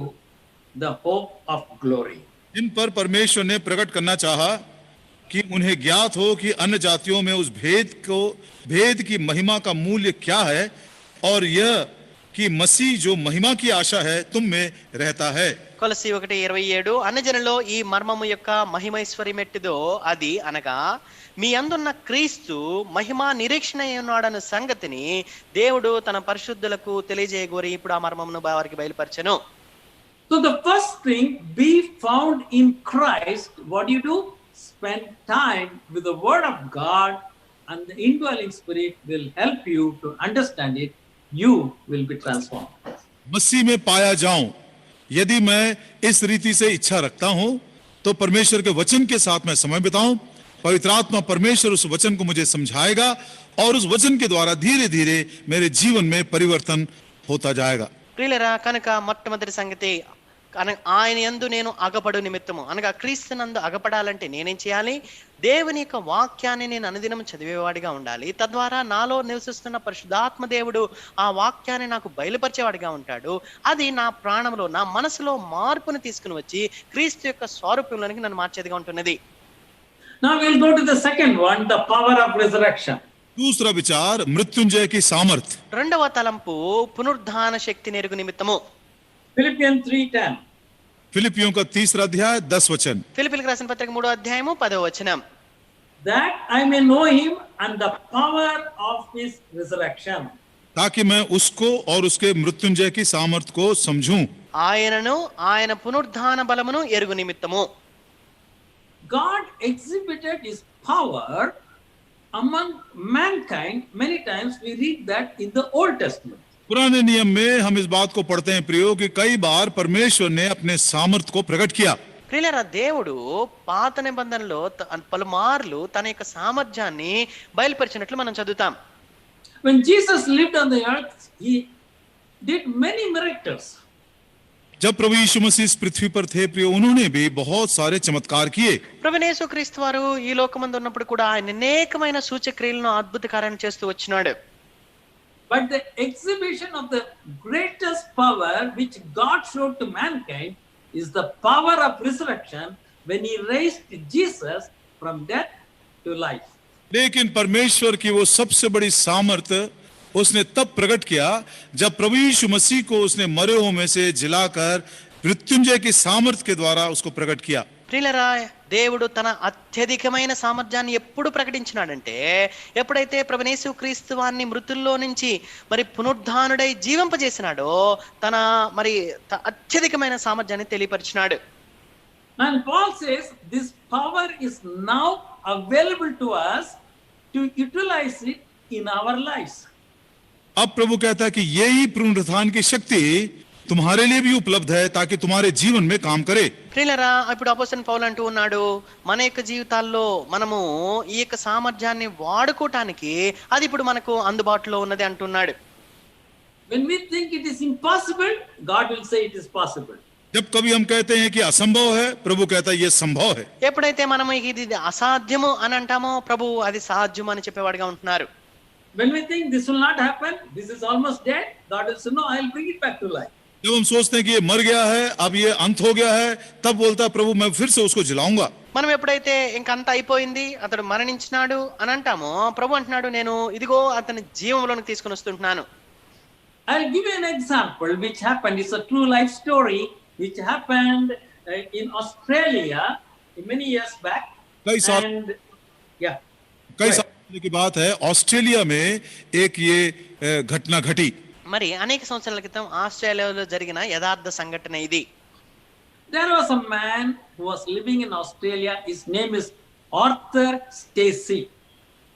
the hope of glory. इन पर परमेश्वर ने प्रकट करना चाहा कि उन्हें ज्ञात हो कि अन्य जातियों में उस भेद की महिमा का मूल्य क्या है, और यह कि मसीह जो महिमा की आशा है तुम में रहता है. కొలస్సీ 1:27, అన్యజనులలో ఈ మర్మము యొక్క మహిమైశ్వర్యం ఎట్టిదో అది అనగా మీ అందున్న క్రీస్తు మహిమా నిరీక్షణ ఉన్నాడన్న సంగతిని దేవుడు తన పరిశుద్ధులకు తెలియజేయగోరి ఇప్పుడు ఆ మర్మమును వారికి బయలుపరచెను. So the first thing, be found in Christ. What do? Spend time with the word of God, and the indwelling spirit will help you to understand it. You will be transformed. मसीह में पाया जाऊं, यदि मैं इस रीति से इच्छा रखता हूं, तो परमेश्वर के वचन के साथ मैं समय बिताऊं, पवित्र आत्मा परमेश्वर उस वचन को मुझे समझाएगा, और उस वचन के द्वारा धीरे धीरे मेरे जीवन में परिवर्तन होता जाएगा. ప్రియులారా, కనుక మొట్టమొదటి సంగతి ఆయన యందు నేను అగపడు నిమిత్తము అనగా క్రీస్తునందు అగపడాలంటే నేనేం చేయాలి? దేవుని యొక్క వాక్యాన్ని నేను అనుదినం చదివేవాడిగా ఉండాలి. తద్వారా నాలో నివసిస్తున్న పరిశుద్ధాత్మ దేవుడు ఆ వాక్యాన్ని నాకు బయలుపరిచేవాడిగా ఉంటాడు. అది నా ప్రాణంలో, నా మనసులో మార్పును తీసుకుని వచ్చి క్రీస్తు యొక్క స్వరూపంలోనికి నన్ను మార్చేదిగా ఉంటున్నది. Now we'll go to the second one, the power of resurrection. दूसरा विचार मृत्युंजय की सामर्थ। రెండవ తలంపు పునరుద్ధాన శక్తి నెరుగు నిమిత్తము. Philippians 3:10. फिलिपियों का तीसरा अध्याय 10 वचन। ఫిలిప్పీయులకు రాసిన పత్రిక 3వ అధ్యాయము 10వ వచనం. That I may know him and the power of his resurrection. ताकि मैं उसको और उसके मृत्युंजय की सामर्थ को समझूं। ఆయనను ఆయన పునరుద్ధాన బలమును ఎరుగు నిమిత్తము. God exhibited his power among mankind. Many times we read that in the Old Testament. पुराने नियम में हम इस बात को पढ़ते हैं प्रियो कि कई बार परमेश्वर ने अपने सामर्थ को प्रकट किया। ప్రియులారా, దేవుడు పాత నిబంధనలో పలుమార్లు తన యొక్క సామర్థ్యాన్ని బయలుపరిచినట్లు మనం చదువుతాం. When Jesus lived on the earth, he did many miracles. जब प्रभु यीशु मसीह इस पृथ्वी पर थे प्रियो, उन्होंने भी बहुत सारे चमत्कार किए। ప్రభువైన యేసుక్రీస్తు వారు ఈ లోకమందు ఉన్నప్పుడు కూడా ఆయన అనేకమైన సూచక్రియలను, అద్భుత కార్యాలను చేస్తూ వచ్చినాడు. But the exhibition of the greatest power which God showed to mankind is the power of resurrection when he raised Jesus from death to life. लेकिन परमेश्वर की वो सबसे बड़ी सामर्थ उसने तब प्रकट किया जब प्रभु यीशु मसीह को उसने मरे हुओं में से जिलाकर मृत्युंजय की सामर्थ के द्वारा उसको प्रकट किया। ప్రియులారా, దేవుడు తన అత్యధికమైన సామర్థ్యాన్ని ఎప్పుడు ప్రకటించినాడంటే ఎప్పుడైతే ప్రభువైన యేసుక్రీస్తు వారిని మృతుల్లో నుంచి మరి పునరుద్ధానుడై జీవింపజేసినాడో తన మరి అత్యధికమైన సామర్థ్యాన్ని తెలియపరిచినాడు. And Paul says this power is now available to us to utilize it in our lives. अब प्रभु कहता है कि यही पुनरुत्थान की शक्ति तुम्हारे लिए भी उपलब्ध है ताकि तुम्हारे जीवन में काम करे। ప్రియులారా, ఇప్పుడు అపోస్తలుడైన పౌలు అంటూ ఉన్నాడు, మన యొక్క జీవితాల్లో మనము ఈ యొక్క సామర్థ్యాన్ని వాడుకోవటానికి అది ఇప్పుడు మనకు అందుబాటులో ఉన్నది అంటున్నాడు. When we think it is impossible, God will say it is possible. जब कभी हम कहते हैं कि असंभव है, प्रभु कहता है ये संभव है। ఎప్పుడైతే మనం ఇది అసాధ్యము అని అంటామో ప్రభు అది సాధ్యం అని చెప్పేవాడిగా ఉంటున్నారు. When we think this will not happen, this is almost dead, God will say no, I will bring it back to life. जब हम सोचते हैं कि ये मर गया है, अब ये अंत हो गया है, तब बोलता है प्रभु मैं फिर से उसको जिलाऊंगा। మనం ఎప్పుడైతే ఇంకంత అయిపోయింది, అతడు మరణించినాడు అని అంటామో ప్రభు అంటున్నాడు, నేను ఇదిగో అతని జీవంలోకి తీసుకుని వస్తుంటున్నాను. I'll give you an example which happened. It's a true life story which happened in Australia many years back. कई साल की बात है, ऑस्ट्रेलिया में एक ये घटना घटी। మరి అనేక సంవత్సరాల క్రితం ఆస్ట్రేలియాలో జరిగిన యథార్థ సంఘటన ఇది. There was a man who was living in Australia. His name is Arthur Stacey.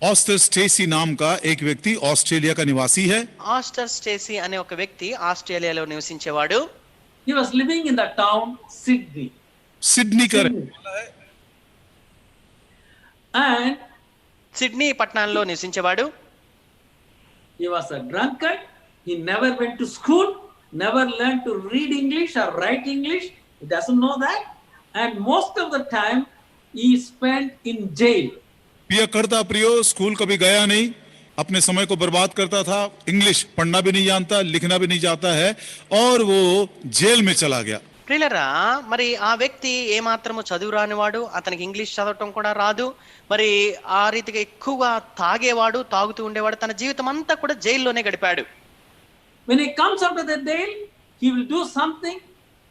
Arthur Stacey नाम का एक व्यक्ति ऑस्ट्रेलिया का निवासी है। ఆస్టర్ స్టేసీ అనే ఒక వ్యక్తి ఆస్ట్రేలియాలో నివసించేవాడు. He was living in the town Sydney. Sydney का रहने वाला है। And సిడ్నీ పట్టణంలో నివసించేవాడు. he was a drunkard. He never went to school, never learned to read English or write English. He doesn't know that. And most of the time he spent in jail. पिया करता प्रियो, school कभी गया नहीं, अपने समय को बर्बाद करता था, इंग्लिश पढ़ना भी नहीं जानता, लिखना भी नहीं जाता है, और वो जेल में चला गया। ప్రియులరా, మరి ఆ వ్యక్తి ఏమాత్రము చదువు రానివాడు, అతనికి ఇంగ్లీష్ చదవటం కూడా రాదు, మరి ఆ రీతిగా ఎక్కువగా తాగేవాడు, తాగుతూ ఉండేవాడు, తన జీవితం అంతా కూడా జైల్లోనే గడిపాడు. When he comes out of the jail, he will do something,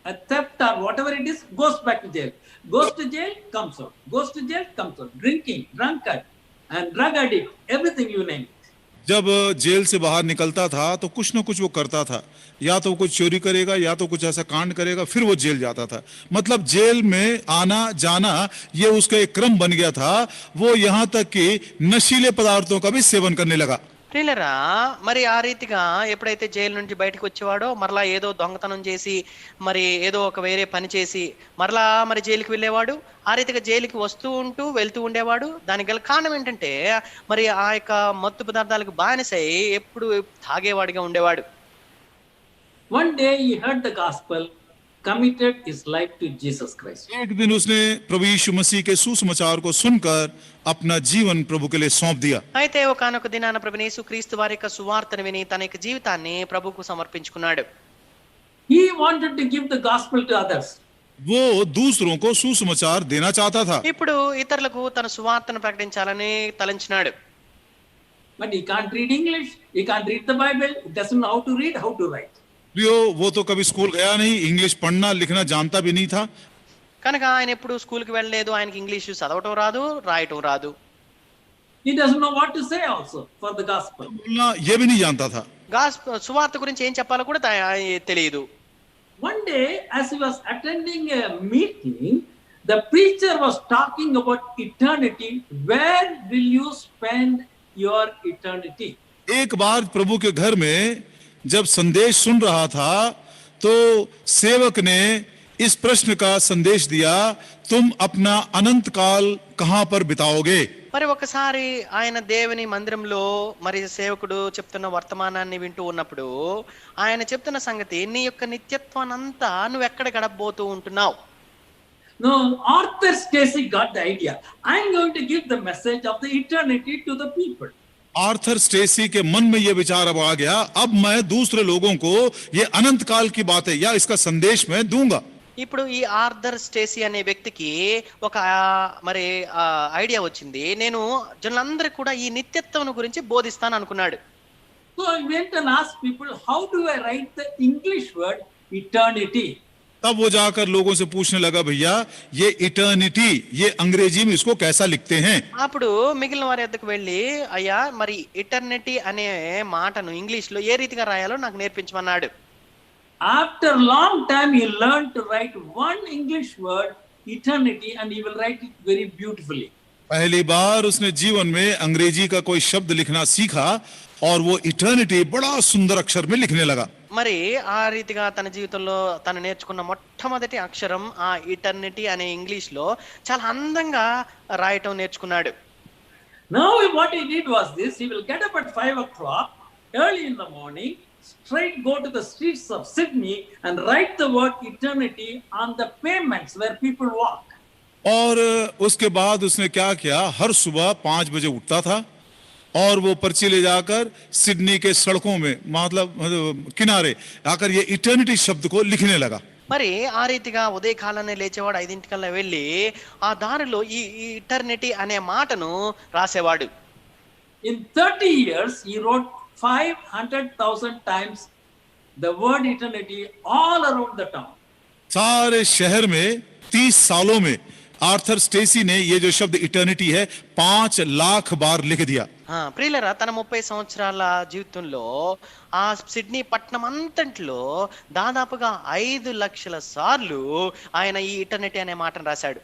a theft or whatever it is, goes back to jail. Goes to jail, comes out. Goes to jail, comes out. Drinking, drunkard, and drug addict, everything you name it. जब jail से बाहर निकलता था तो कुछ न कुछ वो करता था, या तो कुछ चोरी करेगा या तो कुछ ऐसा कांड करेगा, फिर वो जेल जाता था। मतलब जेल में आना जाना ये उसका एक क्रम बन गया था। वो यहाँ तक कि नशीले पदार्थों का भी सेवन करने लगा। ప్రియులరా, మరి ఆ రీతిగా ఎప్పుడైతే జైలు నుంచి బయటకు వచ్చేవాడో మరలా ఏదో దొంగతనం చేసి మరి ఏదో ఒక వేరే పని చేసి మరలా మరి జైలుకి వెళ్ళేవాడు. ఆ రీతిగా జైలుకి వస్తూ ఉంటూ వెళ్తూ ఉండేవాడు. దానికి గల కారణం ఏంటంటే మరి ఆ యొక్క మత్తు పదార్థాలకు బానిసై ఎప్పుడు తాగేవాడిగా ఉండేవాడు. One day he heard the gospel committed his life to Jesus Christ. एक दिन उसने प्रभु यीशु मसीह के सुसमाचार को सुनकर अपना जीवन प्रभु के लिए सौंप दिया। అయితే ఒకానొక దినాన ప్రభువైన యేసుక్రీస్తు వారి యొక్క సువార్తను విని తన యొక్క జీవితాన్ని ప్రభువుకు సమర్పించుకున్నాడు. He wanted to give the gospel to others. वो दूसरों को सुसमाचार देना चाहता था, ఇప్పుడు ఇతరులకు తన సువార్తను ప్రకటించాలని తలంచినాడు. But he can't read English, he can't read the Bible, he doesn't know how to read, how to write. प्रियो वो तो कभी स्कूल गया नहीं, इंग्लिश पढ़ना लिखना जानता भी नहीं था। కనుక ఆయన ఎప్పుడు స్కూల్కి వెళ్ళలేదు, ఆయనకి ఇంగ్లీషు చదవటం రాదు, రాయటం రాదు. He doesn't know what to say also for the gospel. बोलना ये भी नहीं जानता था। సువార్త గురించి ఏం చెప్పాలో కూడా తెలియదు. One day, as he was attending a meeting, the preacher was talking about eternity. Where will you spend your eternity? एक बार प्रभु के घर में जब संदेश सुन रहा था तो सेवक ने इस प्रश्न का संदेश दिया, तुम अपना अनंत काल कहां पर बिताओगे? మరి ఒకసారి ఆయన దేవుని మందిరంలో మరి సేవకుడు చెప్తున్న వర్తమానాన్ని వింటూ ఉన్నప్పుడు ఆయన చెప్తున్న సంగతి, నీ యొక్క నిత్యత్వానంతా నువ్వు ఎక్కడ గడపబోతూ ఉంటున్నావు? No, Arthur Stacy got the idea. I'm going to give the message of the eternity to the people. Arthur Stacey के मन में यह विचार अब आ गया, अब मैं दूसरे लोगों को ये अनंत काल की बातें या इसका संदेश मैं दूंगा। ఇప్పుడు ఈ ఆర్థర్ స్టేసీ అనే వ్యక్తికి ఒక మరి ఐడియా వచ్చింది, నేను జనులందరికీ కూడా ఈ నిత్యత్వం గురించి బోధిస్తాను అనుకున్నాడు. So I went and asked people, how do I write the English word eternity? तब वो जाकर लोगों से पूछने लगा, भैया ये इटर्निटी ये अंग्रेजी में इसको कैसा लिखते हैं? అప్పుడు మిగిలిన వారి వద్దకు వెళ్ళి, అయ్యా మరి ఇటర్నిటీ అనే మాటను ఇంగ్లీష్ లో ఏ రీతిగా రాయాలో నాకు నేర్పించమన్నాడు. After long time, he learned to write one English word, eternity, and he will write it very beautifully. पहली बार उसने जीवन में अंग्रेजी का कोई शब्द लिखना सीखा और वो इटर्निटी बड़ा सुंदर अक्षर में लिखने लगा। మరి ఆ రీతిగా తన జీవితంలో తను నేర్చుకున్న మొట్టమొదటి అక్షరం ఆ ఇటర్నిటీ అనే ఇంగ్లీష్ లో చాలా అందంగా రాయటం నేర్చుకున్నాడు. Now what he did was this: he will get up at 5 o'clock early in the morning, straight go to the streets of Sydney and write the word eternity on the pavements where people walk. और उसके बाद उसने क्या किया, हर सुबह 5 बजे उठता था और वो पर्ची ले जाकर सिडनी के सड़कों में मतलब किनारे आकर ये इटर्निटी शब्द को लिखने लगा। మరి ఆ రీతిగా ఉదయకాలాన్ని లేచేవాడు, 5 వెళ్ళి ఆ దారిలో ఈ ఇటర్నిటీ అనే మాటను రాసేవాడు. In 30 years, he wrote 500,000 times the word eternity all around the town. सारे शहर में 30 सालों में आर्थर स्टेसी ने ये जो शब्द इटर्निटी है 5 लाख बार लिख दिया। ప్రియులరా, తన 30 సంవత్సరాల జీవితంలో ఆ సిడ్నీ పట్టణం అంతట్లో దాదాపుగా 5 లక్షల సార్లు ఆయన ఈ ఇటర్నిటీ అనే మాటను రాశాడు.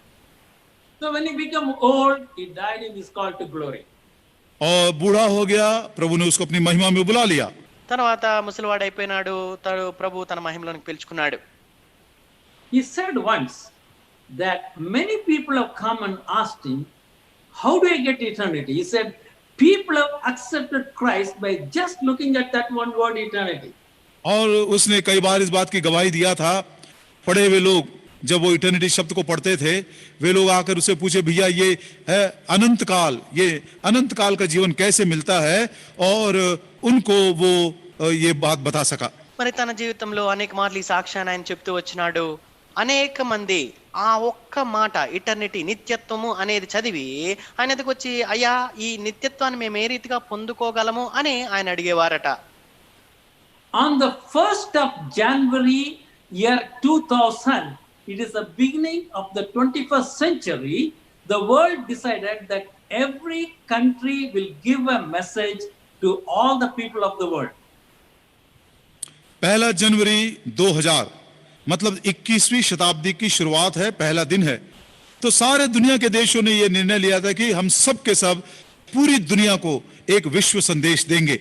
So when he became old, he died in his call to glory. और बूढ़ा हो गया, प्रभु ने उसको अपनी महिमा में बुला लिया। తర్వాత ముసలివాడైపోయినాడు, ప్రభు తన మహిమలోనికి పిలుచుకున్నాడు. He said once that many people have come and asked him, how do I get eternity? He said, people have accepted Christ by just looking at that one word eternity. और उसने कई बार इस बात की गवाही दिया था, पढ़े हुए लोग जब वो इटर्निटी शब्द को पढ़ते थे, वे लोग आकर उसे पूछे, भैया ये है अनंत काल का जीवन कैसे मिलता है, और उनको वो ये बात बता सका। మరి తన జీవితంలో అనేక మార్లు ఈ సాక్ష్యాన్ని ఆయన చెప్తూ వచ్చినాడు. అనేక మంది ఆ ఒక్క మాట ఇటర్నిటీ నిత్యత్వము అనేది చదివి ఆయన ఎదుకు వచ్చి, అయ్యా ఈ నిత్యత్వాన్ని మేము ఏ రీతిగా పొందుకోగలము అని ఆయన అడిగేవారట. On the 1st of January year 2000, it is the beginning of the 21st century, the world decided that every country will give a message to all the people of the world. 1 जनवरी 2000 मतलब 21वीं शताब्दी की शुरुआत है, पहला दिन है, तो सारे दुनिया के देशों ने यह निर्णय लिया था कि हम सब के सब पूरी दुनिया को एक विश्व संदेश देंगे।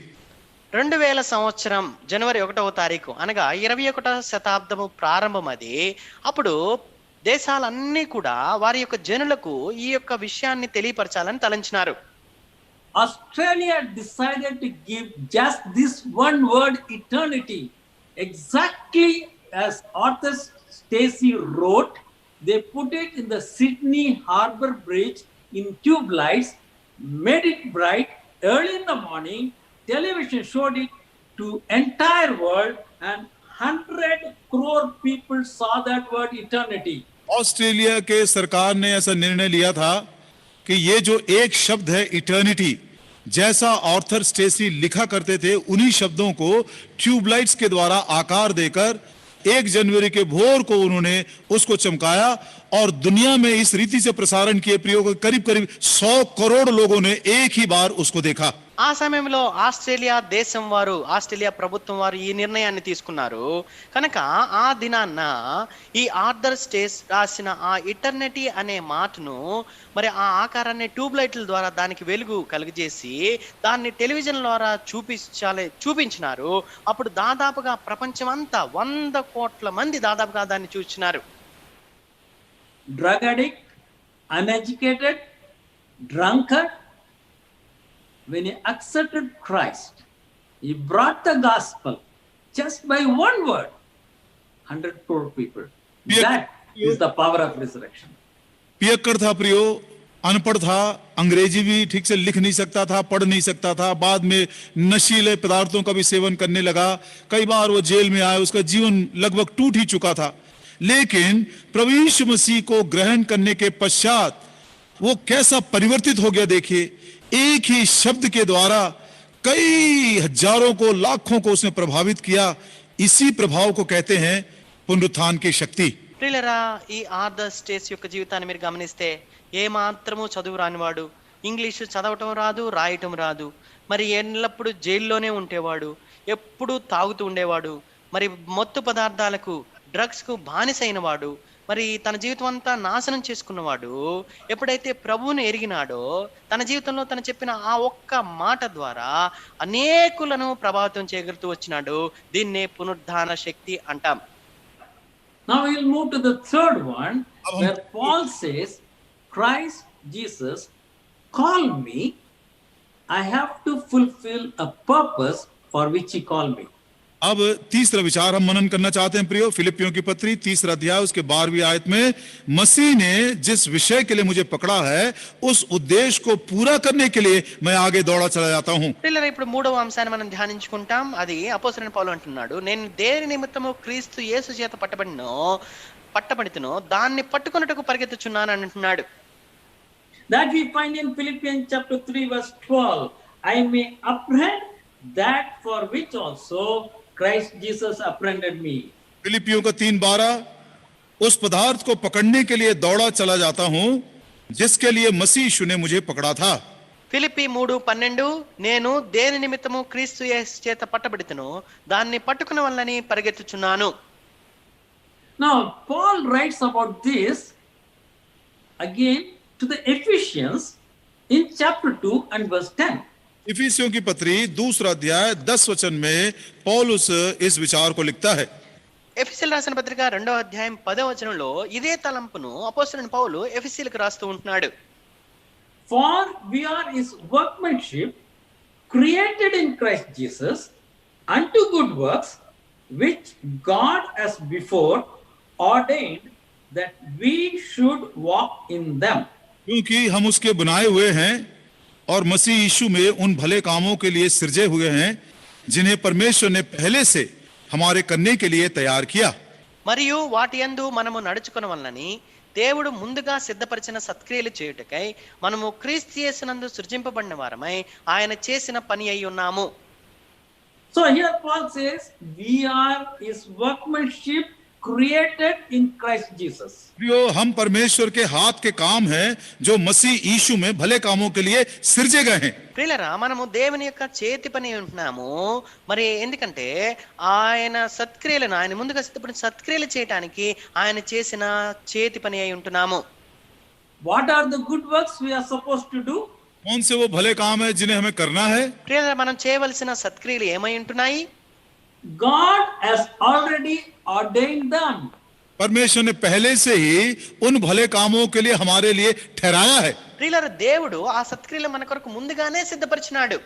2000 సంవత్సరం జనవరి 1వ తారీఖు అనగా 21వ శతాబ్దము ప్రారంభం అది. అప్పుడు దేశాలన్నీ కూడా వారి యొక్క జనులకు ఈ యొక్క విషయాన్ని తెలియపరచాలని తలంచినారు. Australia decided to give just this one word eternity, exactly as Arthur Stacy wrote, they put it in the Sydney Harbour Bridge in tube lights, made it bright early in the morning. Television showed it to entire world, and 100 crore people saw that word eternity. Australia के सरकार ने ऐसा निर्णय लिया था कि ये जो एक शब्द है इटर्निटी, जैसा ऑर्थर स्टेसी लिखा करते थे उन्हीं शब्दों को ट्यूबलाइट्स के द्वारा आकार देकर 1 जनवरी के भोर को उन्होंने उसको चमकाया और दुनिया में इस रीति से प्रसारण किए प्रयोग करीब करीब 100 करोड़ लोगों ने एक ही बार उसको देखा। ఆ సమయంలో ఆస్ట్రేలియా దేశం వారు, ఆస్ట్రేలియా ప్రభుత్వం వారు ఈ నిర్ణయాన్ని తీసుకున్నారు. కనుక ఆ దినాన్న ఈ ఆర్థర్ స్టేస్ రాసిన ఆ ఇటర్నిటీ అనే మాటను, మరి ఆ ఆకారాన్ని ట్యూబ్ లైట్ల ద్వారా దానికి వెలుగు కలుగజేసి దాన్ని టెలివిజన్ ద్వారా చూపించినారు. అప్పుడు దాదాపుగా ప్రపంచం అంతా 100 కోట్ల మంది దాదాపుగా దాన్ని చూస్తున్నారు. Drug addict, uneducated, drunkard, when he accepted Christ, he brought the gospel just by one word, 100 crore people. That is the power of resurrection. पियक्कड़ था प्रियो, अनपढ़ था, अंग्रेजी भी ठीक से लिख नहीं सकता था, पढ़ नहीं सकता था, बाद में नशीले पदार्थों का भी सेवन करने लगा, कई बार वो जेल में आया, उसका जीवन लगभग टूट ही चुका था। लेकिन प्रभु यीशु मसीह को ग्रहण करने के पश्चात वो कैसा परिवर्तित हो गया देखिए। एक ही शब्द के द्वारा कई हजारों को, लाखों को उसने प्रभावित किया। इसी प्रभाव को कहते हैं पुनरुत्थान की शक्ति। ప్రియులరా, ఈ ఆర్థర్ స్టేస్ యొక్క జీవితాన్ని మీరు గమనిస్తే ఏ మాత్రము చదువు రానివాడు, ఇంగ్లీషు చదవటం రాదు, రాయటం రాదు, మరి ఎల్లప్పుడూ జైల్లోనే ఉండేవాడు, ఎప్పుడూ తాగుతూ ఉండేవాడు, మరి మత్తు పదార్థాలకు, డ్రగ్స్కు బానిసైన వాడు, మరి తన జీవితం అంతా నాశనం చేసుకున్నవాడు ఎప్పుడైతే ప్రభువుని ఎరిగినాడో తన జీవితంలో తను చెప్పిన ఆ ఒక్క మాట ద్వారా అనేకులను ప్రభావితం చేయగలుగుతూ వచ్చినాడు. దీన్నే పునరుద్ధాన శక్తి అంటాం. Now we will move to the third one, where Paul says, Christ Jesus called me, I have to fulfill a purpose for which he called me. अब तीसरा विचार हम मनन करना चाहते हैं प्रियो, फिलिपियों की पत्री 3 अध्याय उसके 12वीं आयत में, मसीह ने जिस विषय के लिए मुझे पकड़ा है उस उद्देश्य को पूरा करने के लिए मैं आगे दौड़ा चला जाता हूं. పిల్లలు, ఇప్పుడు మూడవ అంశాన్ని మనం ధ్యానించుకుంటాం. అది అపోస్తలుడైన పౌలు అంటున్నాడు, నేను దేని నిమిత్తము క్రీస్తు యేసు చేత పట్టబడినో దాన్ని పట్టుకొనుటకు పరిగెత్తుచున్నాను అని అంటున్నాడు. That we find in Philippians chapter 3 verse 12, I may apprehend that for which also Christ Jesus apprehended me. फिलिपियों का 3:12, उस पदार्थ को पकड़ने के लिए दौड़ा चला जाता हूं जिसके लिए मसीह यीशु ने मुझे पकड़ा था. ఫిలిప్పీ 3:12, నేను దేని నిమిత్తము క్రీస్తు యేసు చేత పట్టబడితేనో దాన్ని పట్టుకున్న వల్లని పరిగెత్తుచున్నాను. Now Paul writes about this again to the Ephesians in chapter 2 and verse 10. इफिसियों की पत्री 2 अध्याय 10 वचन में पौलुस इस विचार को लिखता है. ఎఫెసీయులకు రాసిన పత్రిక 2వ అధ్యాయం 10వ వచనంలో ఇదే తలంపును అపోస్తలుడైన పౌలు ఎఫెసీయులకు రాస్తూ ఉంటున్నాడు. For we are his workmanship, created in Christ Jesus unto good works, which God has before ordained that we should walk in them. क्योंकि हम उसके बनाए हुए हैं और मसीह यीशु में उन भले कामों के लिए सृजे हुए हैं जिन्हें परमेश्वर ने पहले से हमारे करने के लिए तैयार किया. మరియు వాటి యందు మనము నడుచుకొనవలనని దేవుడు ముందుగా సిద్ధపరిచిన సత్క్రియలు చేయుటకై మనము క్రీస్తు యేసునందు సృజింపబడిన వారమై ఆయన చేసిన పని అయి ఉన్నాము. So here Paul says we are his workmanship, created in Christ Jesus. प्रियो, हम परमेश्वर के हाथ के काम हैं जो मसीह यीशु में भले कामों के लिए सृजे गए हैं. ప్రియులరా, మనము దేవుని యొక్క చేతి పని ఉంటున్నాము. మరి ఎందుకంటే ఆయన సత్క్రియలను, ఆయన ముందుగా సిద్ధపడిన సత్క్రియలు చేయడానికి ఆయన చేసిన చేతి పని అయి ఉంటున్నాము. What are the good works we are supposed to do? कौन से वो भले काम है जिन्हें हमें करना है? ప్రియులరా, మనం చేయవలసిన సత్క్రియలు ఏమై ఉంటున్నాయి? God has already ordained them. परमेश्वर ने पहले से ही उन भले कामों के लिए हमारे लिए ठहराया है. ప్రియులరా, దేవుడు ఆ సత్క్రియలు మన కొరకు ముందుగానే సిద్ధపరిచినాడు.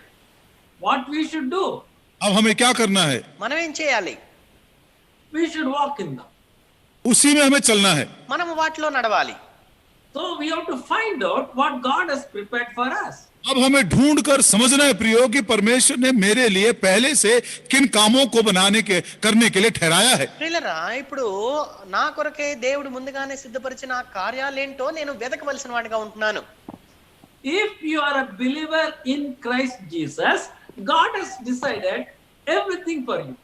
What we should do? अब हमें क्या करना है? మనం ఏం చేయాలి? We should walk in them. उसी में हमें चलना है। మనము వాటిలో నడవాలి. So we have to find out what God has prepared for us. अब हमें ढूंढ कर समझना है प्रियो कि परमेश्वर ने मेरे लिए पहले से किन कामों को करने के लिए ठहराया है। ప్రియులారా, ఇప్పుడు నా కొరకే దేవుడు ముందుగానే సిద్ధపరిచిన ఆ కార్యాలేంటో నేను వెతకవలసిన వాడిగా ఉంటున్నాను. If you are a believer in Christ Jesus, God has decided everything for you.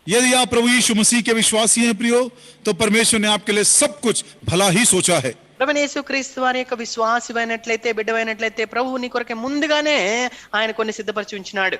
यदि आप प्रभु यीशु मसीह के विश्वासी हैं प्रियो, तो परमेश्वर ने आपके लिए सब कुछ भला ही सोचा है। ప్రభువైన యేసుక్రీస్తు వారి యొక్క విశ్వాసివైనట్లయితే, బిడ్డవైనట్లయితే ప్రభువు నీ కొరకే ముందుగానే ఆయన కొన్ని సిద్ధపరిచి ఉంచినాడు.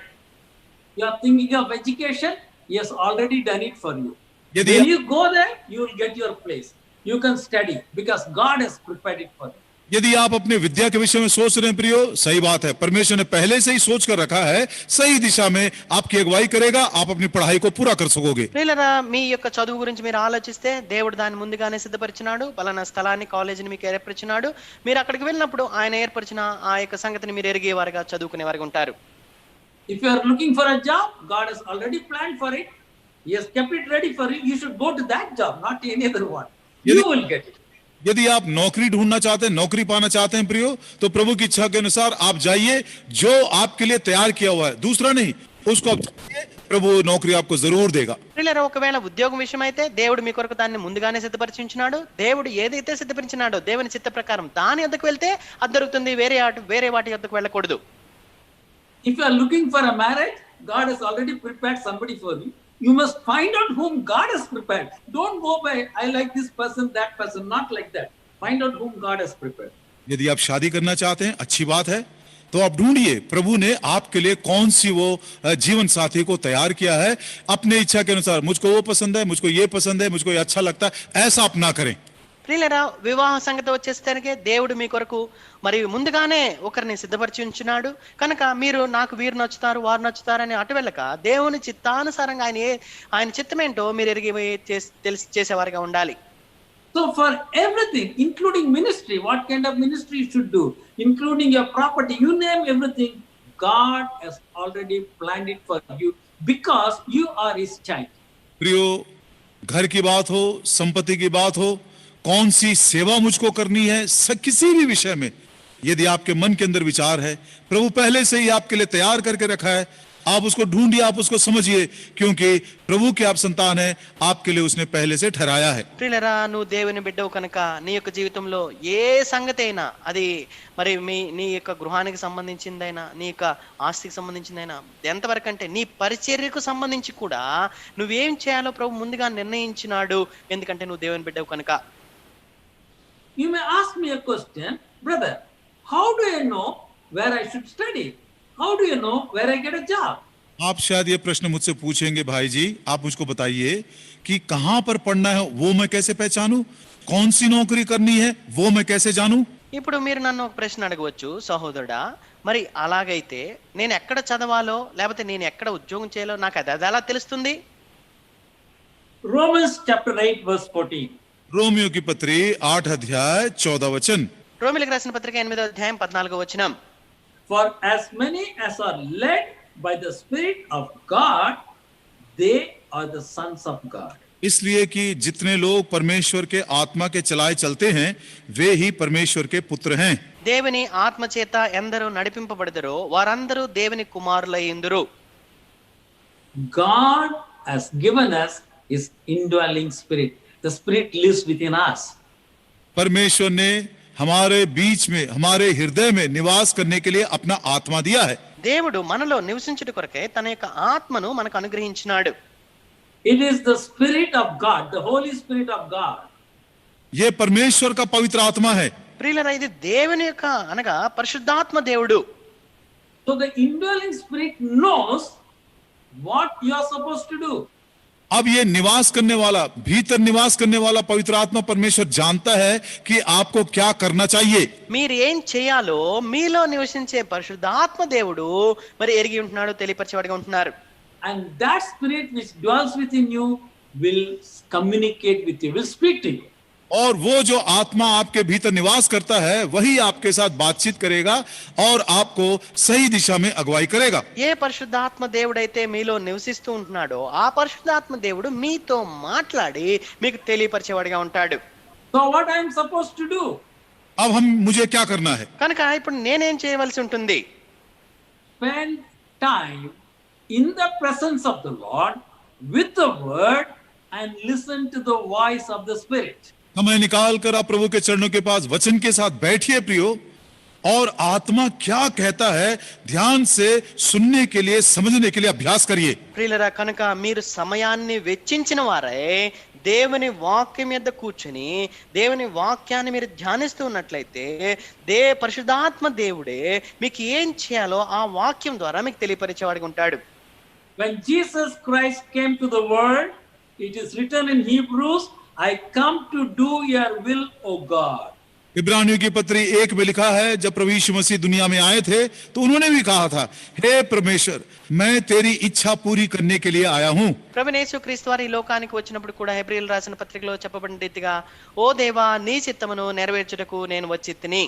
You are thinking of education, he has already done it for you. यदि When you go there, you will get your place. You can study because God has prepared it for you. यदि आप अपने विद्या के विषय में सोच रहे हैं प्रियो, सही बात है, परमेश्वर ने पहले से ही सोच कर रखा है, सही दिशा में आपकी अगुवाई करेगा, आप अपनी पढ़ाई को पूरा कर सकोगे। ప్రియులారా, మీ యొక్క చదువు గురించి మీరు ఆలోచిస్తే దేవుడు దాన్ని ముందుగానే సిద్ధపరిచినాడు. పలానా స్థలాన్ని, కాలేజీని మీకు ఏర్పరిచినాడు. మీరు అక్కడికి వెళ్ళినప్పుడు ఆయన ఏర్పరిచిన ఆ యొక్క సంగతిని మీరు ఎరిగేవారుగా, చదువుకునేవారుగా ఉంటారు. If you are looking for a job, God has already planned for it. He has kept it ready for you. You should go to that job, not any other one. You will get it. यदि आप नौकरी ढूंढना चाहते हैं, नौकरी पाना चाहते हैं प्रियो, तो प्रभु की इच्छा के अनुसार आप जाइए, जो आपके लिए तैयार किया हुआ है, दूसरा नहीं, उसको आप जाइए, प्रभु नौकरी आपको जरूर देगा। ప్రియులారా, ఒకవేళ ఉద్యోగం విషయం అయితే దేవుడు మీ కొరకు దాన్ని ముందుగానే సిద్ధపరిచి ఉంచినాడు. దేవుడు ఏదైతే సిద్ధపరిచినాడో దేవుని చిత్త ప్రకారం దాని వద్దకు వెళ్తే అది దొరుకుతుంది. వేరే వాటి వద్దకు వెళ్ళకూడదు. If you are looking for a marriage, God has already prepared somebody for you. You must find out whom God has prepared. Don't go by, I like this person, that person. Not like that. Find out whom God has prepared. यदि आप शादी करना चाहते हैं, अच्छी बात है, तो आप ढूंढिए प्रभु ने आपके लिए कौन सी वो जीवन साथी को तैयार किया है। अपने इच्छा के अनुसार, मुझको वो पसंद है, मुझको ये पसंद है, मुझको ये अच्छा लगता है, ऐसा आप ना करें। ప్రియులారా, వివాహ సంగతి వచ్చేసరికి దేవుడు మీ కొరకు మరి ముందుగానే ఒకరిని సిద్ధపరిచి ఉంచున్నాడు. కనుక మీరు నాకు వీరు నచ్చుతారు, వారు నచ్చుతారని అటు వెళ్ళక దేవుని చిత్తానుసారంగా ఆయన చిత్తమేంటో మీరు ఎరిగి తెలిసి చేసేవారుగా ఉండాలి. So for everything, including ministry, what kind of ministry you should do, including your property, you name everything, God has already planned it for you because you are his child. प्रियो, घर की बात हो, संपत्ति की बात हो, कौन सी सेवा मुझको करनी है, किसी भी विषय में यदि आपके मन के अंदर विचार है, प्रभु पहले से ही आपके लिए तैयार करके रखा है। आप उसको ढूंढिए, आप उसको समझिए, क्योंकि प्रभु के आप संतान है, आपके लिए उसने पहले से ठहराया है। ప్రియులారా, నువ్వు దేవుని బిడ్డవు కనుక నీ యొక్క జీవితంలో ఏ సంగతి అయినా, అది మరి నీ యొక్క గృహానికి సంబంధించిందైనా, నీ యొక్క ఆస్తికి సంబంధించిందైనా, ఎంతవరకు అంటే నీ పరిచర్యకు సంబంధించి కూడా నువ్వేం చేయాలో ప్రభు ముందుగా నిర్ణయించినాడు. ఎందుకంటే నువ్వు దేవుని బిడ్డవు కనుక. You may ask me a question, brother, how do I know where I should study? How do you know where I get a job? आप शायद ये प्रश्न मुझसे पूछेंगे, भाई जी आप मुझको बताइए कि कहां पर पढ़ना है, वो मैं कैसे पहचानूं, कौन सी नौकरी करनी है, वो मैं कैसे जानूं। ఇప్పుడు మీరు నన్ను ఒక ప్రశ్న అడగవచ్చు, సహోదరుడా, మరి అలాగైతే నేను ఎక్కడ చదవాలో లేకపోతే నేను ఎక్కడ ఉద్యోగం చేయాలో నాకు అది ఎలా తెలుస్తుంది? Romans chapter 8 verse 14. रोमियो की पत्री 8 अध्याय 14 वचन। రోమిలకు రాసిన పత్రిక 8వ అధ్యాయం 14వ వచనం. For as many as are led by the Spirit of God, they are the sons of God. इसलिए कि जितने लोग परमेश्वर के आत्मा के चलाए चलते हैं, वे ही परमेश्वर के पुत्र हैं। దేవుని ఆత్మ చేత ఎందరూ నడిపింపబడదరో వారందరూ దేవుని కుమారులయ్యుందురు. God has given us his indwelling spirit. The spirit lives within us. परमेश्वर ने हमारे बीच में, हमारे हृदय में निवास करने के लिए अपना आत्मा दिया है। దేవుడు మనలో నివసించుట కొరకే తన యొక్క ఆత్మను మనకు అనుగ్రహించినాడు. It is the spirit of God, the Holy Spirit of God. ये परमेश्वर का पवित्र आत्मा है। ప్రియులారా, ఇది దేవుని యొక్క అనగా పరిశుద్ధాత్మ దేవుడు. So the indwelling spirit knows what you are supposed to do. अब ये निवास करने वाला, भीतर निवास करने वाला पवित्र आत्मा परमेश्वर जानता है कि आपको क्या करना चाहिए। మీరు ఏం చేయాలో మీలో నివసించే పరిశుద్ధాత్మ దేవుడు మరి ఎరిగి ఉంటున్నాడు, తెలియపరిచేవాడిగా ఉంటున్నారు. And that spirit which dwells within you will communicate with you, will speak to you. और वो जो आत्मा आपके भीतर निवास करता है वही आपके साथ बातचीत करेगा और आपको सही दिशा में अगुवाई करेगा। ఏ పరిశుద్ధాత్మ దేవుడైతే మీలో నివసిస్తూ ఉంటున్నాడో ఆ పరిశుద్ధాత్మ దేవుడు మీతో మాట్లాడి మీకు తెలియపరిచేవాడిగా ఉంటాడు. So what I am supposed to do? अब मुझे क्या करना है? కనుక ఇప్పుడు నేనేం చేయవలసి ఉంటుంది? Spend time in the presence of the Lord with the word and listen to the voice of the Spirit. समय निकाल कर आप प्रभु के चरणों के पास वचन के साथ बैठिए प्रियो, और आत्मा क्या कहता है ध्यान से सुनने के लिए, समझने के लिए अभ्यास करिए। ప్రియులరా, కనుక మీరు సమయాన్ని వెచ్చించిన వారే దేవుని వాక్యం మీద కూర్చొని దేవుని వాక్యాన్ని మీరు ధ్యానిస్తూ ఉన్నట్లయితే పరిశుద్ధాత్మ దేవుడే మీకు ఏం చేయాలో ఆ వాక్యం ద్వారా మీకు తెలియపరిచేవాడిగా ఉంటాడు. When Jesus Christ came to the world, it is written in Hebrews, I come to do your will, O God. इब्रानियों की पत्री 1 में लिखा है, जब प्रभु यीशु मसीह दुनिया में आए थे तो उन्होंने भी कहा था, हे परमेश्वर, मैं तेरी इच्छा पूरी करने के लिए आया हूं। ప్రభువైన యేసుక్రీస్తు వారు ఈ లోకానికి వచ్చినప్పుడు కూడా హెబ్రీయులకు రాసిన పత్రికలో చెప్పబడిన రీతిగా, ఓ దేవా, నీ చిత్తమును నెరవేర్చుటకు నేను వచ్చితిని.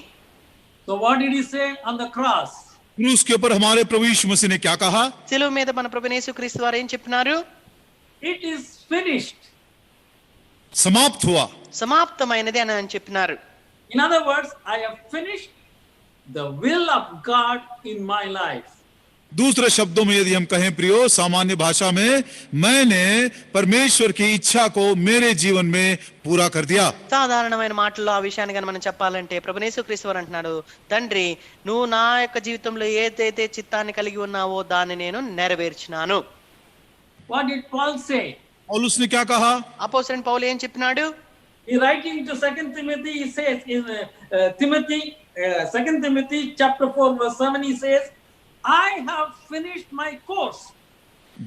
So what did he say on the cross? क्रूस के ऊपर हमारे प्रभु यीशु मसीह ने क्या कहा? శిలువ మీద మన ప్రభువైన యేసుక్రీస్తు వారు ఏం చెప్పినారు? It is finished. समाप्त हुआ, సమాప్తమైనది అని ఆయన చెప్పినారు. In other words, I have finished the will of God in my life. दूसरे शब्दों में यदि हम कहें प्रियो, सामान्य भाषा में, मैंने परमेश्वर की इच्छा को मेरे जीवन में पूरा कर दिया। సాధారణమైన మాటల్లో ఆ విషయాన్ని కానీ మనం చెప్పాలంటే ప్రభువైన యేసుక్రీస్తు వారు అంటున్నాడు, తండ్రి, నువ్వు నా యొక్క జీవితంలో ఏదైతే చిత్తాన్ని కలిగి ఉన్నావో దాన్ని నేను నెరవేర్చినాను. What did Paul say? पौलुस ने क्या कहा? అపోస్తలుడైన పౌలు ఏం చెప్పినాడు? He writing to 2 Timothy, he says in 2 Timothy chapter 4 verse 7, he says, I have finished my course.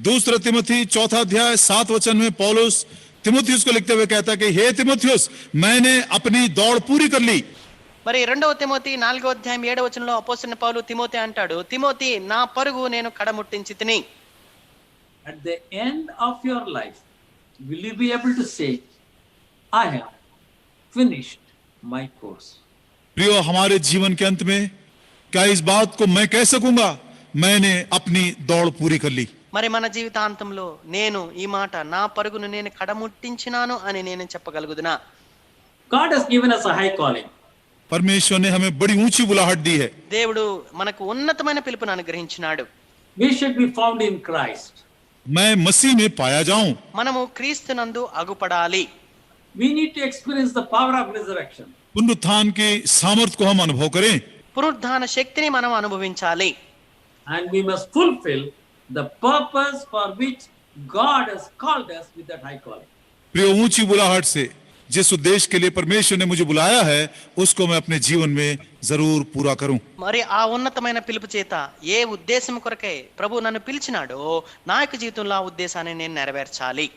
दूसरा तिमोथी 4 अध्याय 7 वचन में पौलुस तिमोथियुस को लिखते हुए कहता है कि हे तिमोथियुस, मैंने अपनी दौड़ पूरी कर ली। మరి 2వ తిమోతి 4వ అధ్యాయం 7వ వచనంలో అపోస్తలుడైన పౌలు తిమోతి అంటాడు, తిమోతి, నా పరుగు నేను కడముట్టించితిని. At the end of your life, will you be able to say, I have finished my course? प्रियो, हमारे जीवन के अंत में क्या इस बात को मैं कह सकूंगा, मैंने अपनी दौड़ पूरी कर ली? మరి మన జీవితాంతంలో నేను ఈ మాట, నా పరుగును నేను కడముట్టించినాను అని నేను చెప్పగలుగుదునా? God has given us a high calling. परमेश्वर ने हमें बड़ी ऊंची बुलाहट दी है। దేవుడు మనకు ఉన్నతమైన పిలుపును అనుగ్రహించినాడు. We should be found in Christ. मैं मसीह में पाया जाऊं। మనము క్రీస్తునందు అగుపడాలి. We need to experience the power of resurrection. पुनरुत्थान की सामर्थ्य को हम अनुभव करें, పునరుద్ధాన శక్తిని మనం అనుభవించాలి. And we must fulfill the purpose for which God has called us with that high calling. प्रियो, ऊंची बुलाहट से जिस उद्देश्य के लिए परमेश्वर ने मुझे बुलाया है उसको मैं अपने जीवन में जरूर पूरा करूं। మరి ఆ ఉన్నతమైన పిలుపు చేత ఏ ఉద్దేశం కొరకై ప్రభు నన్ను పిలిచినాడో నా యొక్క జీవితంలో ఆ ఉద్దేశాన్ని నేను నెరవేర్చాలి.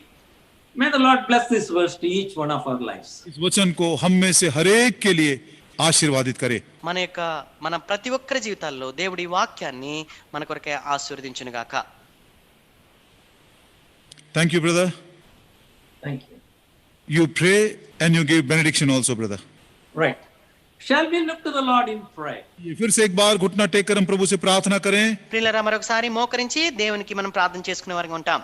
May the Lord bless this verse to each one of our lives. इस वचन को हम में से हर एक के लिए आशीर्वादित करे। మన ప్రతి ఒక్కరి జీవితాల్లో దేవుడి వాక్యాన్ని మన కొరకే ఆశీర్వదించును గాక. Thank you, brother. Thank you. You pray and you give benediction also, brother. Right. Shall we look to the Lord in prayer? फिर से एक बार घुटना टेक कर हम प्रभु से प्रार्थना करें। ప్రియులారా, మరొకసారి మోకరించి దేవునికి మనం ప్రార్థన చేసుకునే వారిగా ఉంటాం.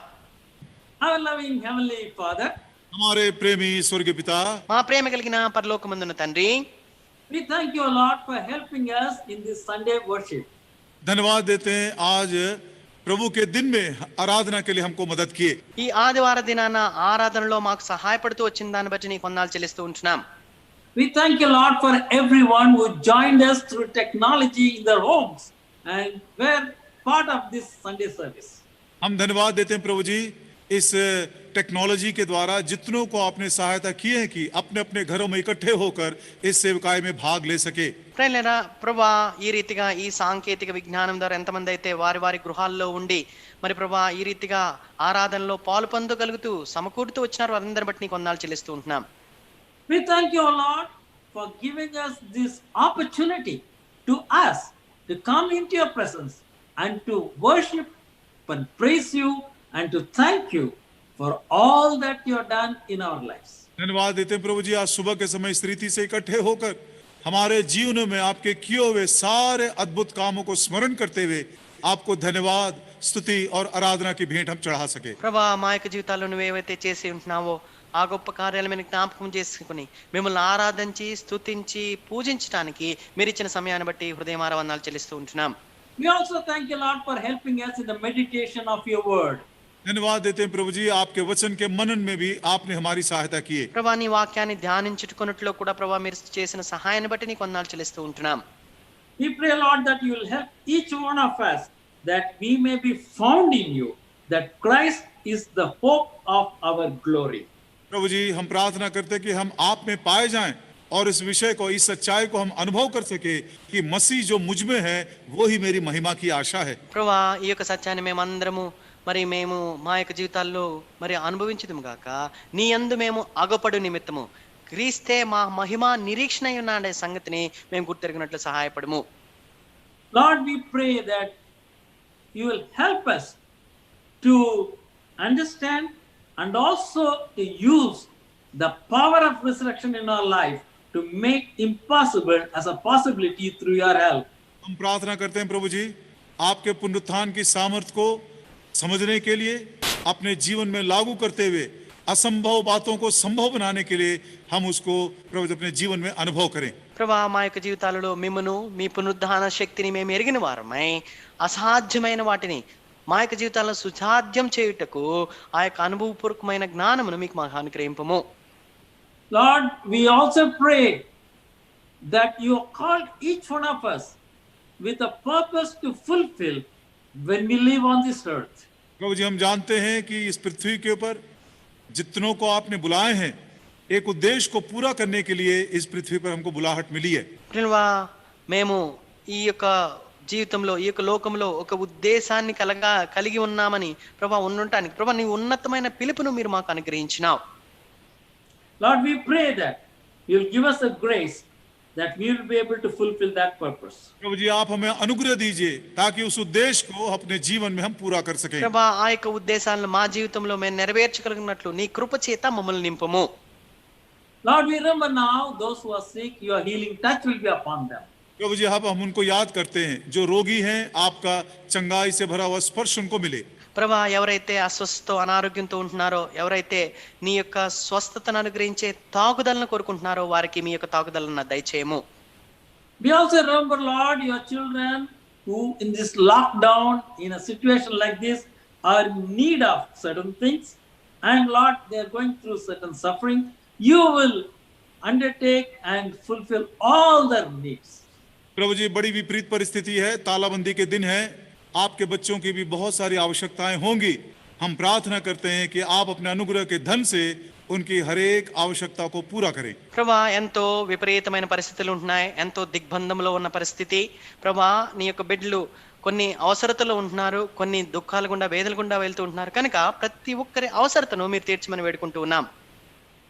Our loving Heavenly Father, हमारे प्रेमी स्वर्गीय पिता, మా ప్రేమ కలిగిన పరలోకమందున్న తండ్రి, we thank you, Lord, for helping us in this Sunday worship. धन्यवाद देते हैं आज प्रभु के दिन में आराधना के लिए हमको मदद किए। ఈ ఆదివార దినాన ఆరాధనలో మాకు సహాయపడుతూ వచ్చిన దాన్ని బట్టి నీకు వందనాలు చెల్లిస్తూ ఉంటున్నాం. We thank you, Lord, for everyone who joined us through technology in their homes and were part of this Sunday service. हम धन्यवाद देते हैं प्रभु जी, इस टेक्नोलॉजी के द्वारा जितनों को आपने सहायता की है कि अपने अपने घरों में इकट्ठे होकर इस सेवकाई में भाग ले सके। ప్రియులారా, ప్రభా, ఈ రీతిగా ఈ సాంకేతిక విజ్ఞానం ద్వారా ఎంతమంది అయితే వారి వారి గృహాల్లో ఉండి మరి ప్రభా ఈ రీతిగా ఆరాధనలో పాలు పొందగలుగుతూ సమకూడుతూ వచ్చినారు, వారందరిని బట్టి నీకు వందనాలు చెల్లిస్తూ ఉంటున్నాం. We thank you, Lord, for giving us this opportunity to us to come into your presence and to worship and praise you and to thank you for all that you have done in our lives. धन्यवाद देते हैं प्रभु जी, आज सुबह के समय इस रीति से इकट्ठे होकर हमारे जीवनों में आपके किए हुए सारे अद्भुत कामों को स्मरण करते हुए आपको धन्यवाद, స్తుతి और आराधना की भेंट हम चढ़ा सके। ప్రభా మా యొక్క జీవితాల్లో నువ్వు ఏవైతే చేసి ఉంటున్నావో ఆ గొప్ప కార్యాలు మేము జ్ఞాపకం చేసుకుని మిమ్మల్ని ఆరాధించి స్తుతించి పూజించడానికి మీరు ఇచ్చిన సమయాన్ని బట్టి హృదయమార వందనాలు చెల్లిస్తూ ఉంటున్నాం. We also thank you, Lord, for helping us in the meditation of your word. धन्यवाद देते हैं प्रभु जी, आपके वचन के मनन में भी आपने हमारी सहायता की है। ప్రభా నీ వాక్యాన్ని ధ్యానించుకున్నట్లో కూడా ప్రభా మీరు చేసిన సహాయాన్ని బట్టి నీకు వందనాలు చెల్లిస్తూ ఉంటున్నాం. We pray, Lord, that you will help each one of us that we may be found in you, that Christ is the hope of our glory. प्रभु जी हम प्रार्थना करते हैं कि हम आप में पाए जाएं और इस विषय को, इस सच्चाई को हम अनुभव कर सके कि मसीह जो मुझ में है वो ही मेरी महिमा की आशा है। ప్రభా ఈ యొక్క సత్యాన్ని మేమందరము మరి మేము మా యొక్క జీవితాల్లో మరి అనుభవించదుము గాక. నీ యందు మేము అగపడు నిమిత్తము క్రీస్తే మా మహిమ నిరీక్షణ అయి ఉన్నాడనే సంగతిని మేము గుర్తెరిగినట్లు సహాయపడము. Lord, we pray that you will help us to understand and also to use the power of resurrection in our life to make impossible as a possibility through your help. हम प्रार्थना करते हैं प्रभु जी, आपके पुनरुत्थान की सामर्थ्य को समझने के लिए, अपने जीवन में लागू करते हुए असंभव बातों को संभव बनाने के लिए हम उसको प्रभु जी अपने जीवन में अनुभव करें। ప్రభా మా యొక్క జీవితాలలో మిమ్మను మీ పునరుద్ధాన శక్తిని మేము ఎరిగిన వారమై అసాధ్యమైన వాటిని మా యొక్క జీవితాలను సుసాధ్యం చేయుటకు ఆ యొక్క అనుభవపూర్వకమైన జ్ఞానమును మీకు మాకు అనుగ్రహింపము. Lord, we also pray that you called each one of us with a purpose to fulfill when we live on this earth. प्रभु जी हम जानते हैं कि इस पृथ्वी के ऊपर जितनों को आपने बुलाए हैं एक उद्देश्य को पूरा करने के लिए इस पृथ्वी पर हमको बुलाहट मिली है। ప్రియులవా మేము ఈ యొక్క జీవితంలో ఈ యొక్క లోకంలో ఒక ఉద్దేశాన్ని కలిగి ఉన్నామని ప్రభా ఉండటానికి ప్రభా నీ ఉన్నతమైన పిలుపును మీరు మాకు అనుగ్రహించినావు. Lord, we pray that you will give us a grace that we will be able to fulfill that purpose. प्रभु जी आप हमें अनुग्रह दीजिए ताकि उस उद्देश्य को अपने जीवन में हम पूरा कर सकें। ప్రభా ఆ యొక్క ఉద్దేశాలను మా జీవితంలో మేము నెరవేర్చగలిగినట్లు నీ కృప చేత మమ్మల్ని నింపము. Lord, we remember now those who are sick, your healing touch will be upon them. प्रभु जी अब हम उनको याद करते हैं जो रोगी हैं, आपका चंगाई से भरा हुआ स्पर्श उनको मिले। ప్రభా ఎవరైతే అస్వస్థతో అనారోగ్యంతో ఉంటున్నారో, ఎవరైతే నీ యొక్క స్వస్థతను అనుగ్రహించే తాగుదలను కోరుకుంటున్నారో వారికి మీ యొక్క తాగుదలను దయచేయము. We also remember, Lord, your children who in this lockdown, in a situation like this, are in need of certain things, and Lord, they are going through certain suffering. You will undertake and fulfill all their needs. प्रभु जी बड़ी विपरीत परिस्थिति है, तालाबंदी के दिन है, आपके बच्चों की भी बहुत सारी आवश्यकताएं होंगी। हम प्रार्थना करते हैं कि आप अपने अनुग्रह के धन से उनकी हर एक आवश्यकता को पूरा करें। ప్రభా ఎంతో విపరీతమైన పరిస్థితులు ఉంటున్నాయి, ఎంతో దిగ్బంధంలో ఉన్న పరిస్థితి. ప్రభా నీ యొక్క బిడ్డలు కొన్ని అవసరతలు ఉంటున్నారు, కొన్ని దుఃఖాలు గుండా వేదల గుండా వెళ్తూ ఉంటున్నారు కనుక ప్రతి ఒక్కరి అవసరతను మీరు తీర్చమని వేడుకుంటూ ఉన్నాం.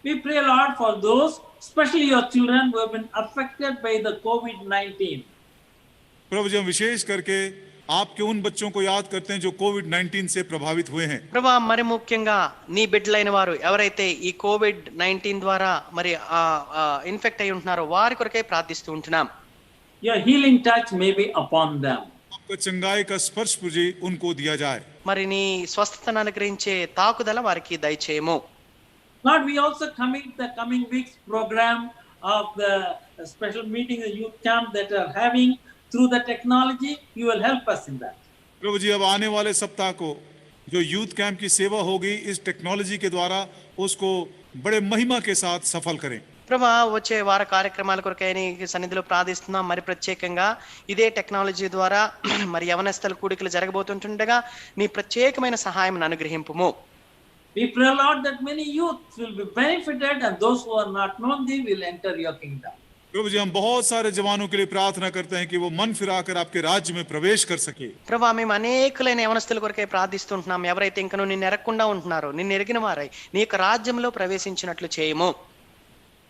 We pray, Lord, for those, especially your children who have been affected by the COVID-19. प्रभु जी हम विशेष करके आपके उन बच्चों को याद करते हैं जो कोविड-19 से प्रभावित हुए हैं। ప్రభా మరి ముఖ్యంగా నీ బిడ్డలైన వారు ఎవరైతే ఈ కోవిడ్-19 ద్వారా మరి ఇన్ఫెక్ట్ అయి ఉంటున్నారో వారి కొరకే ప్రార్థిస్తూ ఉంటున్నాం. Your healing touch may be upon them. आपका चंगाई का स्पर्श प्रभु जी उनको दिया जाए। మరి నీ స్వస్థతను అనుగ్రహించే తాకుదల వారికి దయచేయము. Lord, we also commit the coming weeks program of the special meeting, the youth camp that are having through the technology. You will help us in that. प्रभु जी अब आने वाले सप्ताह को जो यूथ कैंप की सेवा होगी इस टेक्नोलॉजी के द्वारा उसको बड़े महिमा के साथ सफल करें। ప్రభా వచ్చే వార కార్యక్రమాల కొరకై నీ సన్నిధిలో ప్రార్థిస్తున్నాం. మరి ప్రత్యేకంగా ఇదే టెక్నాలజీ ద్వారా మరి యవనస్తుల కూడికలు జరగబోతుంటుండగా నీ ప్రత్యేకమైన సహాయం అనుగ్రహింపుము. We pray, Lord, that many youths will be benefited and those who are not known thee will enter your kingdom. प्रभु जी हम बहुत सारे जवानों के लिए प्रार्थना करते हैं कि वो मन फिराकर आपके राज्य में प्रवेश कर सके। ప్రభా మేము అనేకులైన యవనస్తుల కొరకై ప్రార్థిస్తుంటున్నాం. ఎవరైతే ఇంకనూ నిన్ను ఎరగకుండా ఉంటున్నారో, నిన్ను ఎరిగిన వారై నీ యొక్క రాజ్యంలో ప్రవేశించినట్లు చేయము.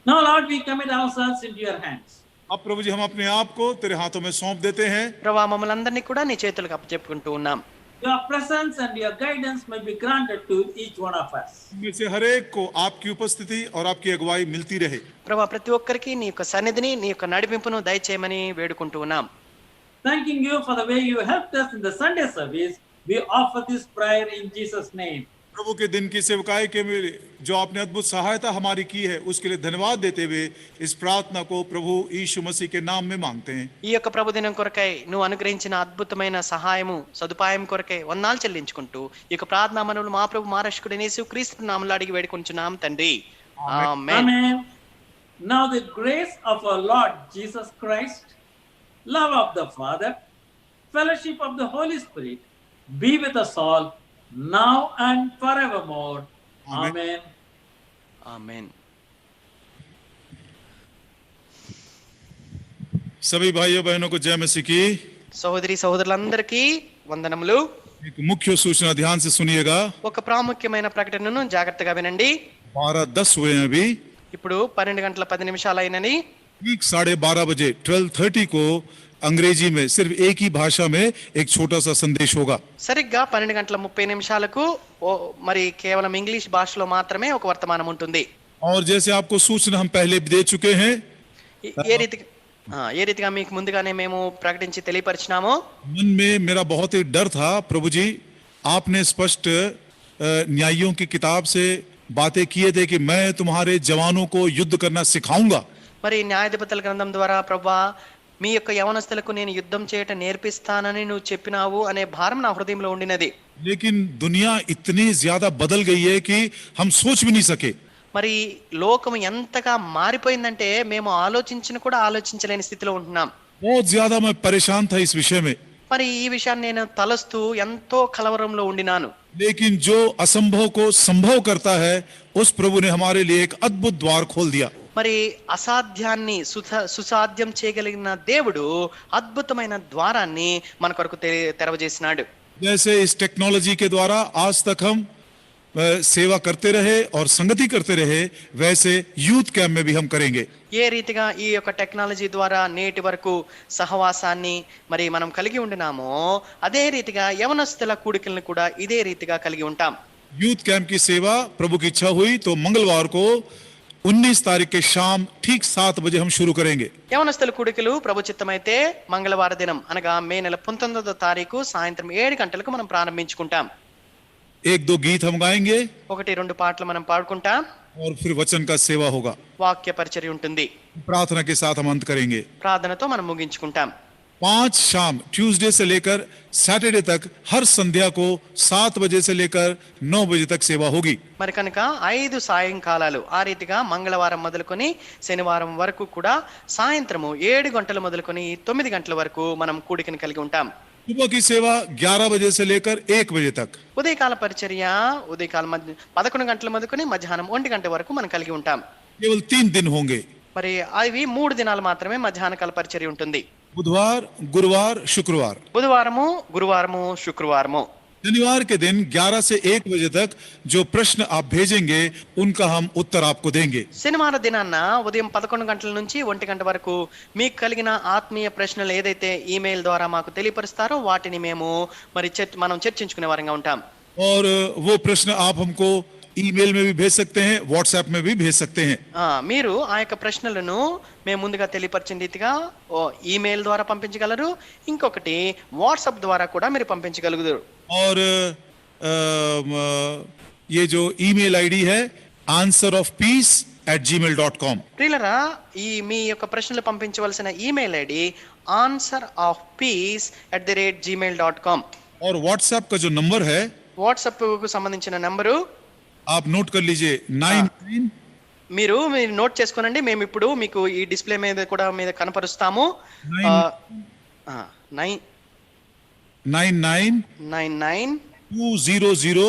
Now, Lord, we commit ourselves into your hands. अब प्रभु जी हम अपने आप को तेरे हाथों में सौंप देते हैं। ప్రభా మమ్మల్ని అందరినీ కూడా నీ చేతులకు అప్పచెప్పుకుంటూ ఉన్నాం. your presence and your guidance may be granted to each one of us. इनमें से हर एक को आपकी उपस्थिति और आपकी अगुवाई मिलती रहे। ప్రభా ప్రతి ఒక్కరికి నీ యొక్క సన్నిధిని నీ యొక్క నడిపింపును దయచేయమని వేడుకుంటూ ఉన్నాం. Thanking you for the way you helped us in the Sunday service, we offer this prayer in Jesus' name. प्रभु के दिन की सेवकाई के में जो आपने अद्भुत सहायता हमारी की है उसके लिए धन्यवाद देते हुए इस प्रार्थना को प्रभु यीशु मसीह के नाम में मांगते हैं। ఈ యొక్క ప్రభు దినం కొరకై నువ్వు అనుగ్రహించిన అద్భుతమైన సహాయము సదుపాయం కొరకై వందనాలు చెల్లించుకుంటూ ఈ యొక్క ప్రార్థనా మనవులు మా ప్రభు మా రక్షకుడైన యేసుక్రీస్తు నామములో అడిగి వేడుకుంటున్నాం తండ్రి. ఆమేన్. Amen. Now the grace of our Lord Jesus Christ, love of the Father, fellowship of the Holy Spirit be with us all now and forevermore. Amen. Amen. ఆమేన్. सभी भाइयों बहनों को जय मसीह की। సహోదరి సహోదరులందరికీ వందనములు. एक मुख्य सूचना ध्यान से सुनिएगा। ఒక ప్రాముఖ్యమైన ప్రకటనను జాగ్రత్తగా వినండి. 12:10 हुए हैं अभी। ఇప్పుడు 12:10 అయినని. ठीक 12:30 बजे 12:30 को अंग्रेजी में सिर्फ एक ही भाषा में एक छोटा सा संदेश होगा। సరిగ్గా 12:30 మరి కేవలం ఇంగ్లీష్ భాషలో మాత్రమే ఒక వర్తమానం ఉంటుంది. और जैसे आपको सूचना हम पहले भी दे चुके हैं, ఏ రీతిగా మీకు ముందుగానే మేము ప్రకటించి తెలియపరిచినామో, मन में मेरा बहुत ही डर था, प्रभु जी आपने स्पष्ट न्यायियों की किताब से बातें किए थे कि मैं तुम्हारे जवानों को युद्ध करना सिखाऊंगा। మరి న్యాయాధిపతుల గ్రంథం ద్వారా ప్రభువా మీ యొక్క యవనస్తులకు నేను యుద్ధం చేయటం నేర్పిస్తానని నువ్వు చెప్పినావు అనే భారం నా హృదయంలో ఉండినది. लेकिन दुनिया इतनी ज्यादा बदल गई है कि हम सोच भी नहीं सके। మరి లోకం ఎంతగా మారిపోయిందంటే మేము ఆలోచించలేని స్థితిలో ఉంటున్నాం. बहुत ज्यादा मैं परेशान था इस विषय में। మరి ఈ విషయాన్ని నేను తలస్తూ ఎంతో కలవరంలో ఉండినాను. लेकिन जो असंभव को संभव करता है उस प्रभु ने हमारे लिए एक अद्भुत द्वार खोल दिया। మరి అసాధ్యాన్ని సుసాధ్యం చేయగలిగిన దేవుడు అద్భుతమైన ద్వారాన్ని మన కొరకు తెరవజేసినాడు. जैसे इस टेक्नोलॉजी के द्वारा आज तक हम सेवा करते रहे और संगति करते रहे, वैसे यूथ कैंप में भी हम करेंगे। ఏ రీతిగా ఈ యొక్క టెక్నాలజీ ద్వారా నేటి వరకు సహవాసాన్ని మరి మనం కలిగి ఉండినామో అదే రీతిగా యవనస్తుల కూడికలను కూడా ఇదే రీతిగా కలిగి ఉంటాం. यूथ कैंप की सेवा प्रभु की इच्छा हुई तो मंगलवार को 19 तारीख के शाम ठीक 7 बजे हम शुरू करेंगे। యవనస్తుల కూడికలు ప్రభు చిత్తమైతే మంగళవారం దినం అనగా మే నెల 19వ తారీఖు సాయంత్రం 7 గంటలకు మనం ప్రారంభించుకుంటాం. 1-2 गीत हम गाएंगे 1-2 పాటలు మనం పాడుకుంటాం. और फिर वचन का सेवा होगा। వాక్య పరిచర్య ఉంటుంది. प्रार्थना के साथ हम अंत करेंगे। ప్రార్థనతో మనం ముగించుకుంటాం. 5 शाम ट्यूसडे से लेकर सैटरडे तक हर संध्या को 7 बजे से लेकर 9 बजे तक सेवा होगी। మరి కనుక 5 సాయంకాలాలు ఆ రీతిగా మంగళవారం మొదలుకొని శనివారం వరకు కూడా సాయంత్రము 7 గంటలు మొదలుకొని 9 గంటల వరకు మనం కూడికని కలిగి ఉంటాం. सुबह की सेवा 11 बजे से लेकर 1 बजे तक। ఉదయకాల పరిచర్య ఉదయకాల 11 గంటల మొదలుకొని మధ్యాహ్నం 1 గంట వరకు మనం కలిగి ఉంటాం. केवल 3 दिन होंगे। మరి అవి 3 దినాలు మాత్రమే మధ్యాహ్న కాల పరిచర్య ఉంటుంది. बुधवार, गुरुवार, शुक्रवार। బుధవారము, గురువారము, శుక్రవారము. शनिवार के दिन 11 से 1 बजे तक जो प्रश्न आप भेजेंगे उनका हम उत्तर आपको देंगे। శనివారం దినాన్న ఉదయం 11 గంటల నుంచి 1 గంట వరకు మీకు కలిగిన ఆత్మీయ ప్రశ్నలు ఏదైతే ఈమెయిల్ ద్వారా మాకు తెలియపరుస్తారో వాటిని మేము మరి మనం చర్చించుకునే వారంగా ఉంటాం. और वो प्रश्न आप हमको ईमेल में भी भेज सकते हैं, व्हाट्सएप में भी भेज सकते हैं। మీరు ఆ యొక్క ప్రశ్నలను మేము ముందుగా తెలియపరిచిన రీతిగా ఈమెయిల్ ద్వారా పంపించగలరు. ఇంకొకటి వాట్సాప్ ద్వారా కూడా మీరు పంపించగలుగుతారు. और ये जो ईमेल आईडी है answerofpeace@gmail.com। ప్రియులారా, ఈ మీ యొక్క ప్రశ్నలు పంపించవలసిన ఈమెయిల్ ఐడి answerofpeace@gmail.com. और व्हाट्सएप का जो नंबर है వాట్సాప్ కు సంబంధించిన నంబరు आप नोट कर लीजिए 99 మీరు నోట్ చేసుకోనండి. మేము ఇప్పుడు మీకు ఈ డిస్ప్లే మీద కూడా మీద కనపరుస్తాము. 99 200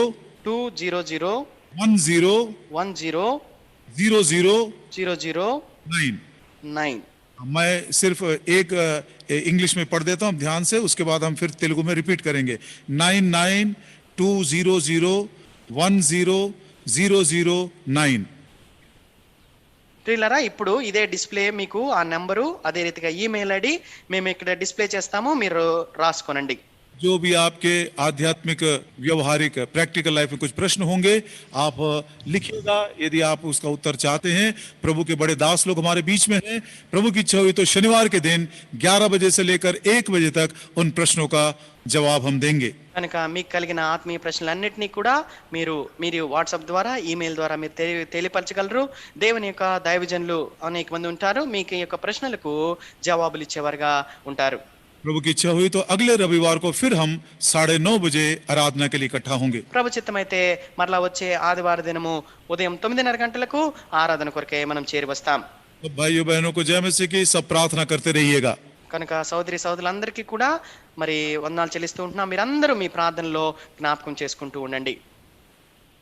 10 मैं सिर्फ एक इंग्लिश में पढ़ देता हूँ ध्यान से, उसके बाद हम फिर तेलुगु में रिपीट करेंगे। 9920010009। ప్రియులారా, ఇప్పుడు ఇదే డిస్ప్లే మీకు ఆ నెంబరు అదే రీతిగా ఈమెయిల్ ఐడి మేము ఇక్కడ డిస్ప్లే చేస్తాము, మీరు రాసుకోనండి. जो भी आपके आध्यात्मिक व्यवहारिक प्रैक्टिकल लाइफ में कुछ प्रश्न होंगे आप लिखिएगा। यदि आप उसका उत्तर चाहते हैं, प्रभु के बड़े दास लोग हमारे बीच में हैं। प्रभु की इच्छा हुई तो शनिवार के दिन 11 बजे से लेकर 1 बजे तक उन प्रश्नों का जवाब हम देंगे। కనుక మీకు కలిగిన ఆత్మీయ ప్రశ్నలన్నింటినీ కూడా మీరు వాట్సాప్ ద్వారా, ఈమెయిల్ ద్వారా మీరు తెలియపరచగలరు. దేవుని యొక్క దైవజనులు అనేక మంది ఉంటారు, మీకు ఈ యొక్క ప్రశ్నలకు జవాబులు ఇచ్చేవారుగా ఉంటారు. प्रभु की इच्छा हुई तो अगले रविवार को फिर हम 9:30 बजे आराधना के लिए इकट्ठा होंगे। ప్రభు చిత్తమైతే మరలా వచ్చే ఆదివారం దినము ఉదయం 9:30 గంటలకు ఆరాధన కొరకే మనం చేరి వస్తాం. तो भाइयों बहनों को जय मसीह की, सब प्रार्थना करते रहिएगा। కనుక సోదరి సోదరులందరికీ కూడా మరి వందనాలు చెల్లిస్తూ ఉంటున్నాం. మీరందరూ మీ ప్రార్థనలో జ్ఞాపకం చేసుకుంటూ ఉండండి.